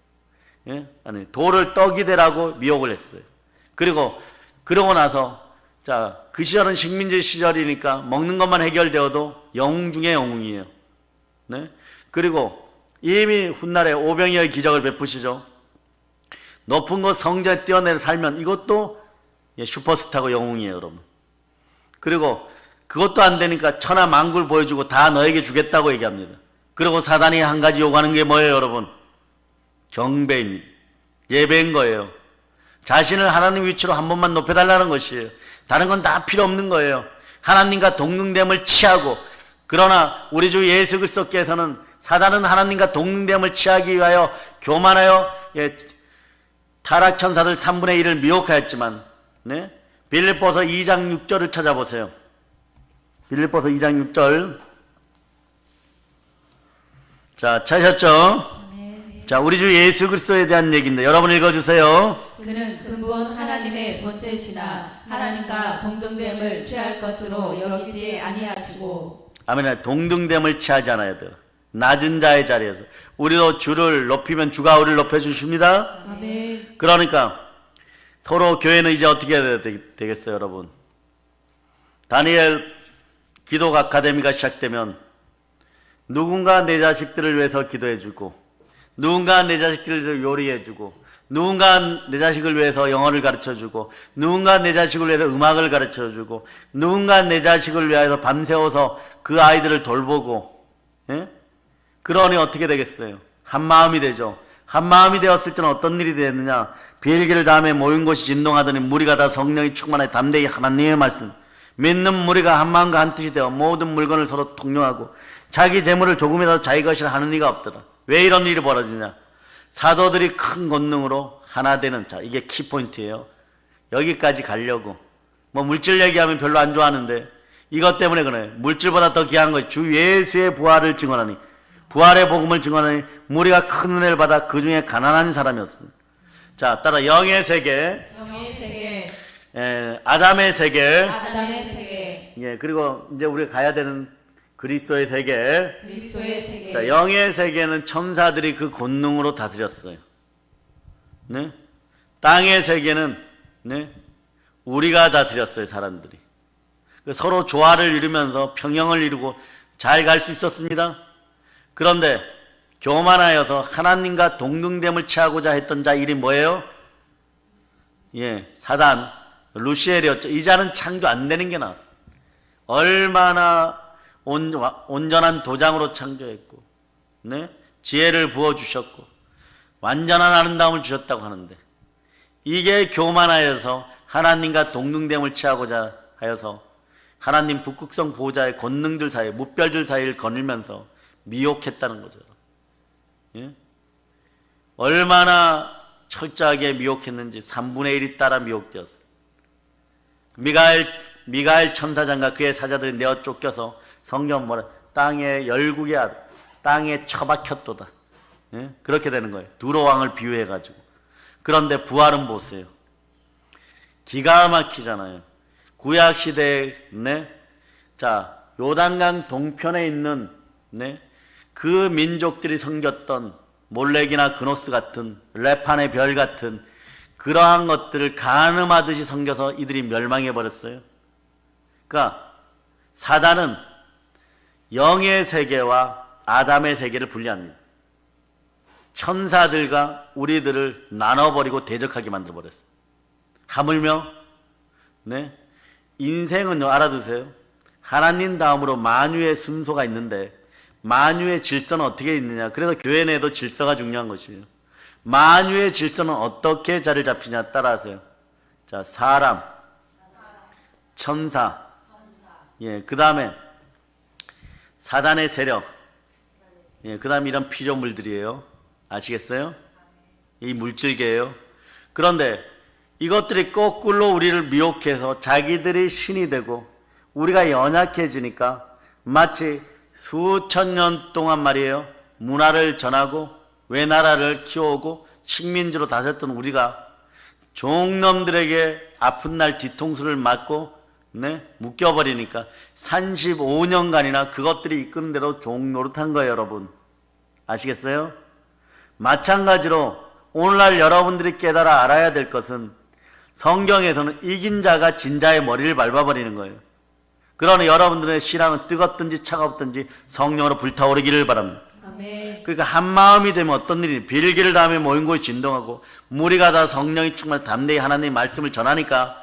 예? 아니 돌을 떡이 되라고 미혹을 했어요. 그러고 나서 자, 그 시절은 식민지 시절이니까 먹는 것만 해결되어도 영웅 중에 영웅이에요. 네? 그리고 이미 훗날에 오병이어의 기적을 베푸시죠. 높은 곳 성전에 뛰어내려 살면 이것도 슈퍼스타고 영웅이에요, 여러분. 그리고 그것도 안 되니까 천하 만국을 보여주고 다 너에게 주겠다고 얘기합니다. 그리고 사단이 한 가지 요구하는 게 뭐예요, 여러분? 경배입니다. 예배인 거예요. 자신을 하나님 위치로 한 번만 높여달라는 것이에요. 다른 건 다 필요 없는 거예요. 하나님과 동등됨을 취하고 그러나 우리 주 예수 그리스도께서는 사단은 하나님과 동등됨을 취하기 위하여 교만하여 타락 천사들 3분의 1을 미혹하였지만 네? 빌립보서 2장 6절을 찾아보세요. 빌립보서 2장 6절 자 찾으셨죠? 자 우리 주 예수 그리스도에 대한 얘기입니다. 여러분 읽어주세요. 그는 근본 하나님의 본체시나 하나님과 동등됨을 취할 것으로 여기지 아니하시고 아멘. 동등됨을 취하지 않아야 돼요. 낮은 자의 자리에서 우리도 주를 높이면 주가 우리를 높여주십니다. 아멘. 그러니까 서로 교회는 이제 어떻게 해야 되겠어요 여러분? 다니엘 기도 아카데미가 시작되면 누군가 내 자식들을 위해서 기도해주고 누군가 내 자식들을 위해서 요리해주고 누군가 내 자식을 위해서 영어를 가르쳐주고 누군가 내 자식을 위해서 음악을 가르쳐주고 누군가 내 자식을 위해서 밤새워서 그 아이들을 돌보고 예? 그러니 어떻게 되겠어요? 한마음이 되죠. 한마음이 되었을 때는 어떤 일이 되느냐? 비엘기를 다음에 모인 곳이 진동하더니 무리가 다 성령이 충만해 담대히 하나님의 말씀 믿는 무리가 한마음과 한뜻이 되어 모든 물건을 서로 통용하고 자기 재물을 조금이라도 자기 것이라 하는 이가 없더라. 왜 이런 일이 벌어지냐? 사도들이 큰 권능으로 하나 되는 자 이게 키포인트예요. 여기까지 가려고 뭐 물질 얘기하면 별로 안 좋아하는데 이것 때문에 그래. 물질보다 더 귀한 것, 주 예수의 부활을 증언하니, 부활의 복음을 증언하니 무리가 큰 은혜를 받아 그 중에 가난한 사람이 없습니다. 자, 따라 영의 세계, 영의 세계, 아담의 세계, 아담의 세계, 예, 그리고 이제 우리가 가야 되는 그리스도의 세계. 그리스도의 세계. 자, 영의 세계는 천사들이 그 권능으로 다스렸어요. 네? 땅의 세계는 네? 우리가 다스렸어요, 사람들이. 서로 조화를 이루면서 평형을 이루고 잘 갈 수 있었습니다. 그런데 교만하여서 하나님과 동등됨을 취하고자 했던 자 이름이 뭐예요? 예, 사단, 루시엘이었죠. 이 자는 창조 안 되는 게 나왔어요. 얼마나 온전한 도장으로 창조했고, 네? 지혜를 부어주셨고, 완전한 아름다움을 주셨다고 하는데, 이게 교만하여서 하나님과 동등됨을 취하고자 하여서 하나님 북극성 보호자의 권능들 사이, 무별들 사이를 거닐면서 미혹했다는 거죠. 예? 얼마나 철저하게 미혹했는지 3분의 1이 따라 미혹되었어요. 미가엘 천사장과 그의 사자들이 내어 쫓겨서 성경 뭐라 땅에 열국의 아들, 땅에 처박혔도다. 예? 그렇게 되는 거예요. 두로 왕을 비유해가지고. 그런데 부활은 보세요. 기가 막히잖아요. 구약 시대에 네? 자, 요단강 동편에 있는 네? 그 민족들이 섬겼던 몰렉이나 그노스 같은 레판의 별 같은 그러한 것들을 간음하듯이 섬겨서 이들이 멸망해 버렸어요. 그러니까 사단은 영의 세계와 아담의 세계를 분리합니다. 천사들과 우리들을 나눠버리고 대적하게 만들어버렸어요. 하물며 네? 인생은요, 알아두세요. 하나님 다음으로 만유의 순서가 있는데 만유의 질서는 어떻게 있느냐. 그래서 교회 내에도 질서가 중요한 것이에요. 만유의 질서는 어떻게 자리를 잡히냐 따라하세요. 자, 사람, 천사, 예, 그 다음에 사단의 세력, 예, 그 다음에 이런 피조물들이에요. 아시겠어요? 이 물질계예요. 그런데 이것들이 거꾸로 우리를 미혹해서 자기들이 신이 되고 우리가 연약해지니까 마치 수천 년 동안 말이에요. 문화를 전하고 외나라를 키워오고 식민지로 다녔던 우리가 종놈들에게 아픈 날 뒤통수를 맞고 네? 묶여버리니까 35년간이나 그것들이 이끄는 대로 종노릇한 거예요, 여러분. 아시겠어요? 마찬가지로 오늘날 여러분들이 깨달아 알아야 될 것은 성경에서는 이긴 자가 진 자의 머리를 밟아버리는 거예요. 그러나 여러분들의 신앙은 뜨겁든지 차갑든지 성령으로 불타오르기를 바랍니다. 아멘. 그러니까 한 마음이 되면 어떤 일이 빌기를 다음에 모인 곳이 진동하고 무리가 다 성령이 충만 담대히 하나님의 말씀을 전하니까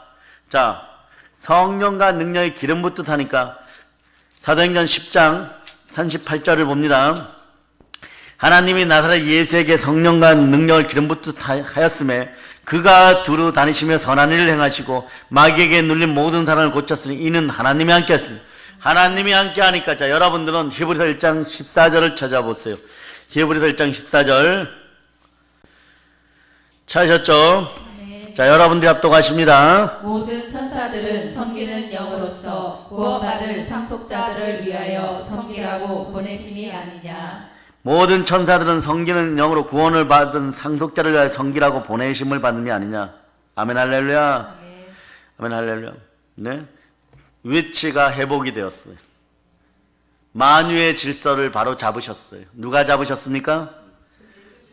자 성령과 능력이 기름 붓듯 하니까 사도행전 10장 38절을 봅니다. 하나님이 나사렛 예수에게 성령과 능력을 기름 붓듯 하였음에 그가 두루 다니시며 선한 일을 행하시고 마귀에게 눌린 모든 사람을 고쳤으니 이는 하나님이 함께 했습니다. 하나님이 함께 하니까 자 여러분들은 히브리서 1장 14절을 찾아보세요. 히브리서 1장 14절 찾으셨죠? 네. 자 여러분들이 합독하십니다. 모든 천사들은 섬기는 영으로서 구원받을 상속자들을 위하여 섬기라고 보내심이 아니냐. 모든 천사들은 섬기는 영으로 구원을 받은 상속자를 위하여 섬기라고 보내심을 받음이 아니냐. 아멘 할렐루야. 네. 아멘 할렐루야. 네? 위치가 회복이 되었어요. 만유의 질서를 바로 잡으셨어요. 누가 잡으셨습니까?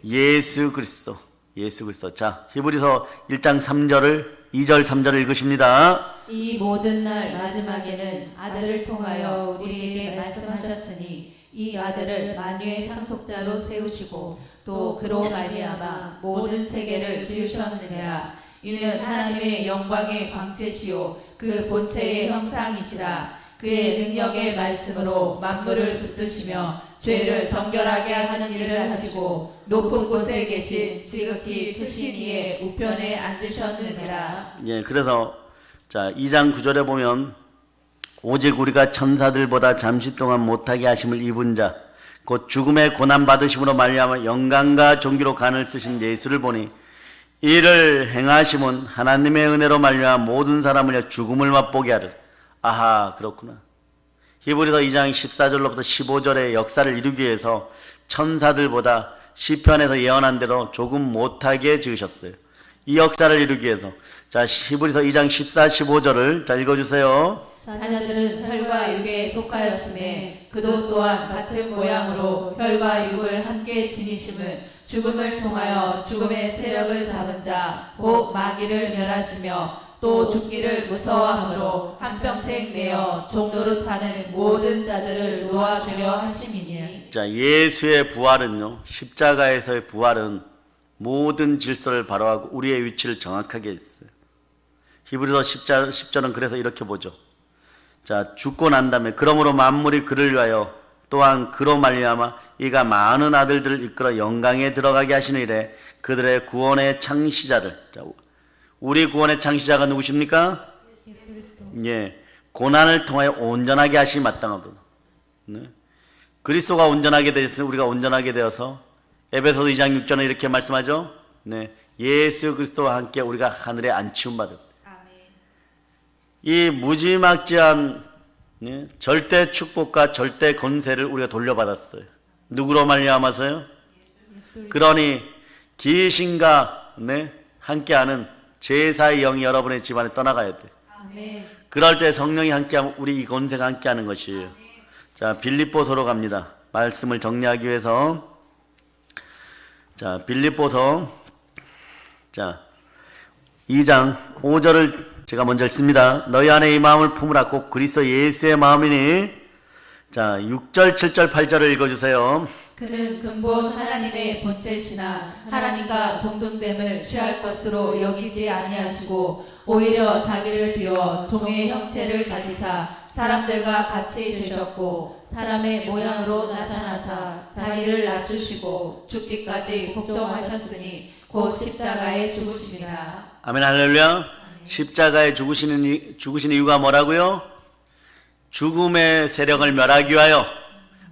예수 그리스도. 예수 그리스도. 자, 히브리서 1장 3절을 2절 3절을 읽으십니다. 이 모든 날 마지막에는 아들을 통하여 우리에게 말씀하셨으니 이 아들을 만유의 상속자로 세우시고 또 그로 말미암아 모든 세계를 지으셨느니라. 이는 하나님의 영광의 광채시요 그 본체의 형상이시라. 그의 능력의 말씀으로 만물을 붙드시며 죄를 정결하게 하는 일을 하시고 높은 곳에 계신 지극히 크신 이의 우편에 앉으셨느니라. 예, 그래서 자 2장 9절에 보면 오직 우리가 천사들보다 잠시 동안 못하게 하심을 입은 자 곧 죽음의 고난 받으심으로 말미암아 영광과 존귀로 간을 쓰신 예수를 보니 이를 행하심은 하나님의 은혜로 말미암아 모든 사람을 죽음을 맛보게 하리라. 아하 그렇구나. 히브리서 2장 14절로부터 15절의 역사를 이루기 위해서 천사들보다 시편에서 예언한 대로 조금 못하게 지으셨어요. 이 역사를 이루기 위해서. 자, 히브리서 2장 14, 15절을 자 읽어주세요. 자녀들은 혈과 육에 속하였음에 그도 또한 같은 모양으로 혈과 육을 함께 지니심은 죽음을 통하여 죽음의 세력을 잡은 자 곧 마귀를 멸하시며 또 죽기를 무서워함으로 한평생 매어 종노릇하는 모든 자들을 놓아주려 하심이니. 자, 예수의 부활은요, 십자가에서의 부활은 모든 질서를 바로하고 우리의 위치를 정확하게 했어요. 히브리서 10절은 그래서 이렇게 보죠. 자, 죽고 난 다음에 그러므로 만물이 그를 위하여 또한 그로 말미암아 이가 많은 아들들을 이끌어 영광에 들어가게 하시는 이래 그들의 구원의 창시자를. 자, 우리 구원의 창시자가 누구십니까? 예, 고난을 통하여 온전하게 하심이 마땅하도다. 네. 그리스도가 온전하게 되었으니 우리가 온전하게 되어서 에베소서 2장 6절에 이렇게 말씀하죠. 네, 예수 그리스도와 함께 우리가 하늘에 안치움 받았다. 이 무지막지한 절대 축복과 절대 권세를 우리가 돌려받았어요. 누구로 말미암아서요? 그러니 귀신과 함께하는 제사의 영이 여러분의 집안에 떠나가야 돼. 그럴 때 성령이 함께하면 우리 이 권세가 함께하는 것이에요. 자, 빌립보서로 갑니다. 말씀을 정리하기 위해서. 자, 빌립보서 2장 5절을 제가 먼저 읽습니다. 너희 안에 이 마음을 품으라 곧 그리스도 예수의 마음이니. 자, 6절, 7절, 8절을 읽어주세요. 그는 근본 하나님의 본체시나 하나님과 동등됨을 취할 것으로 여기지 아니하시고 오히려 자기를 비워 종의 형체를 가지사 사람들과 같이 되셨고 사람의 모양으로 나타나사 자기를 낮추시고 죽기까지 복종하셨으니 곧 십자가에 죽으시니라. 아멘, 할렐루야. 십자가에 죽으시는 이유가 뭐라고요? 죽음의 세력을 멸하기 위하여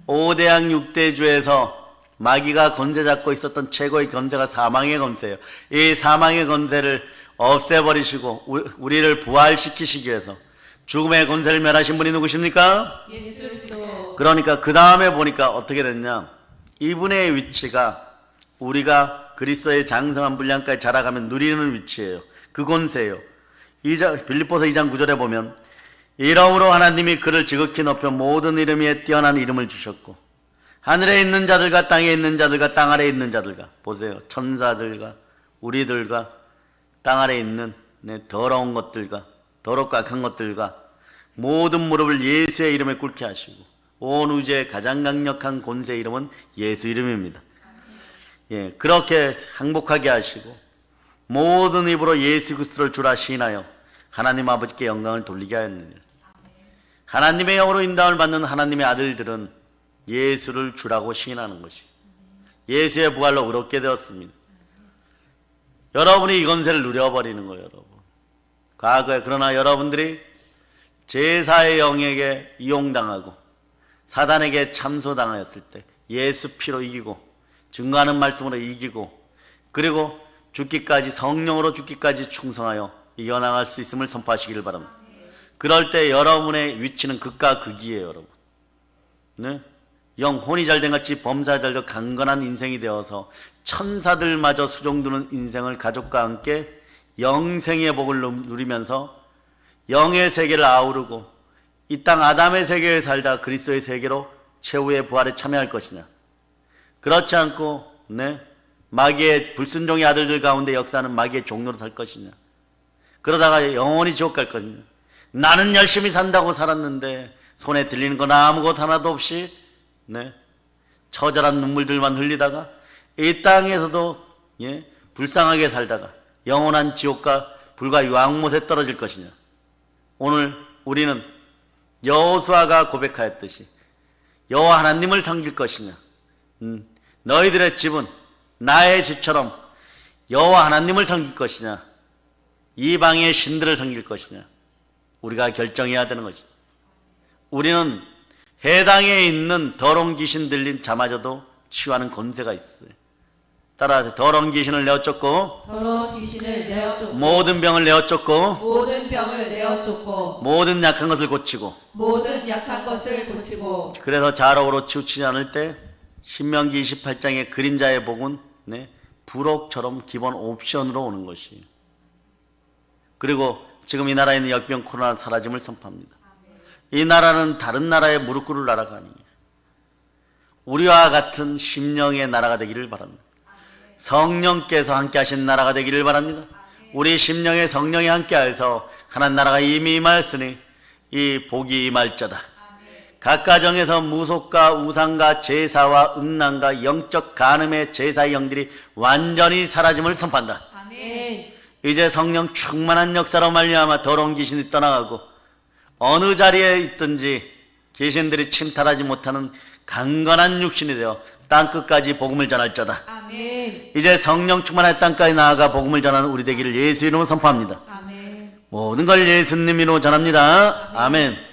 5대양 6대주에서 마귀가 권세 잡고 있었던 최고의 권세가 사망의 권세예요. 이 사망의 권세를 없애버리시고 우리를 부활시키시기 위해서 죽음의 권세를 멸하신 분이 누구십니까? 예수 그리스도. 그러니까 그 다음에 보니까 어떻게 됐냐, 이분의 위치가 우리가 그리스도의 장성한 분량까지 자라가면 누리는 위치예요. 그 권세예요. 빌립보서 2장 9절에 보면 이러므로 하나님이 그를 지극히 높여 모든 이름 위에 뛰어난 이름을 주셨고 하늘에 있는 자들과 땅에 있는 자들과 땅 아래에 있는 자들과, 보세요, 천사들과 우리들과 땅 아래에 있는 더러운 것들과 더럽고 악한 것들과 모든 무릎을 예수의 이름에 꿇게 하시고 온 우주의 가장 강력한 권세의 이름은 예수 이름입니다. 예, 그렇게 항복하게 하시고 모든 입으로 예수 그리스도를 주라 시인하여 하나님 아버지께 영광을 돌리게 하였느니라. 하나님의 영으로 인도함을 받는 하나님의 아들들은 예수를 주라고 시인하는 것이 예수의 부활로 의롭게 되었습니다. 여러분이 이 권세를 누려버리는 거예요, 여러분. 과거에 그러나 여러분들이 제사의 영에게 이용당하고 사단에게 참소당하였을 때 예수 피로 이기고 증거하는 말씀으로 이기고 그리고 죽기까지, 성령으로 죽기까지 충성하여 이겨나갈 수 있음을 선포하시기를 바랍니다. 그럴 때 여러분의 위치는 극과 극이에요, 여러분. 네? 영혼이 잘된 같이 범사에 잘되어 강건한 인생이 되어서 천사들마저 수종드는 인생을 가족과 함께 영생의 복을 누리면서 영의 세계를 아우르고 이 땅 아담의 세계에 살다 그리스도의 세계로 최후의 부활에 참여할 것이냐, 그렇지 않고 마귀의 불순종의 아들들 가운데 역사하는 마귀의 종로로 살 것이냐, 그러다가 영원히 지옥 갈 것이냐. 나는 열심히 산다고 살았는데 손에 들리는 건 아무것도 하나도 없이 처절한 눈물들만 흘리다가 이 땅에서도 불쌍하게 살다가 영원한 지옥과 불과 유황못에 떨어질 것이냐. 오늘 우리는 여호수아가 고백하였듯이 여호와 하나님을 섬길 것이냐, 너희들의 집은 나의 집처럼 여호와 하나님을 섬길 것이냐, 이방의 신들을 섬길 것이냐, 우리가 결정해야 되는 것이죠. 우리는 해당에 있는 더러운 귀신 들린 자마저도 치유하는 권세가 있어요. 따라하세요. 더러운 귀신을 내어 쫓고 더러운 귀신을 내어 쫓고 모든 병을 내어 쫓고 모든 병을 내어 쫓고 모든 약한 것을 고치고. 모든 약한 것을 고치고. 그래서 자로우로 치우치지 않을 때 신명기 28장의 그림자의 복은 부록처럼 기본 옵션으로 오는 것이에요. 그리고 지금 이 나라에 있는 역병 코로나 사라짐을 선포합니다. 이 나라는 다른 나라의 무릎 꿇을 나라가 아니에요. 우리와 같은 심령의 나라가 되기를 바랍니다. 성령께서 함께 하신 나라가 되기를 바랍니다. 우리 심령의 성령이 함께하여서 하나님 나라가 이미 임하였으니 이 복이 임할자다. 각 가정에서 무속과 우상과 제사와 음란과 영적 간음의 제사의 영들이 완전히 사라짐을 선포한다. 아멘. 이제 성령 충만한 역사로 말미암아 더러운 귀신이 떠나가고 어느 자리에 있든지 귀신들이 침탈하지 못하는 강건한 육신이 되어 땅끝까지 복음을 전할 자다. 아멘. 이제 성령 충만한 땅까지 나아가 복음을 전하는 우리 되기를 예수 이름으로 선포합니다. 아멘. 모든 걸 예수님 이름으로 전합니다. 아멘.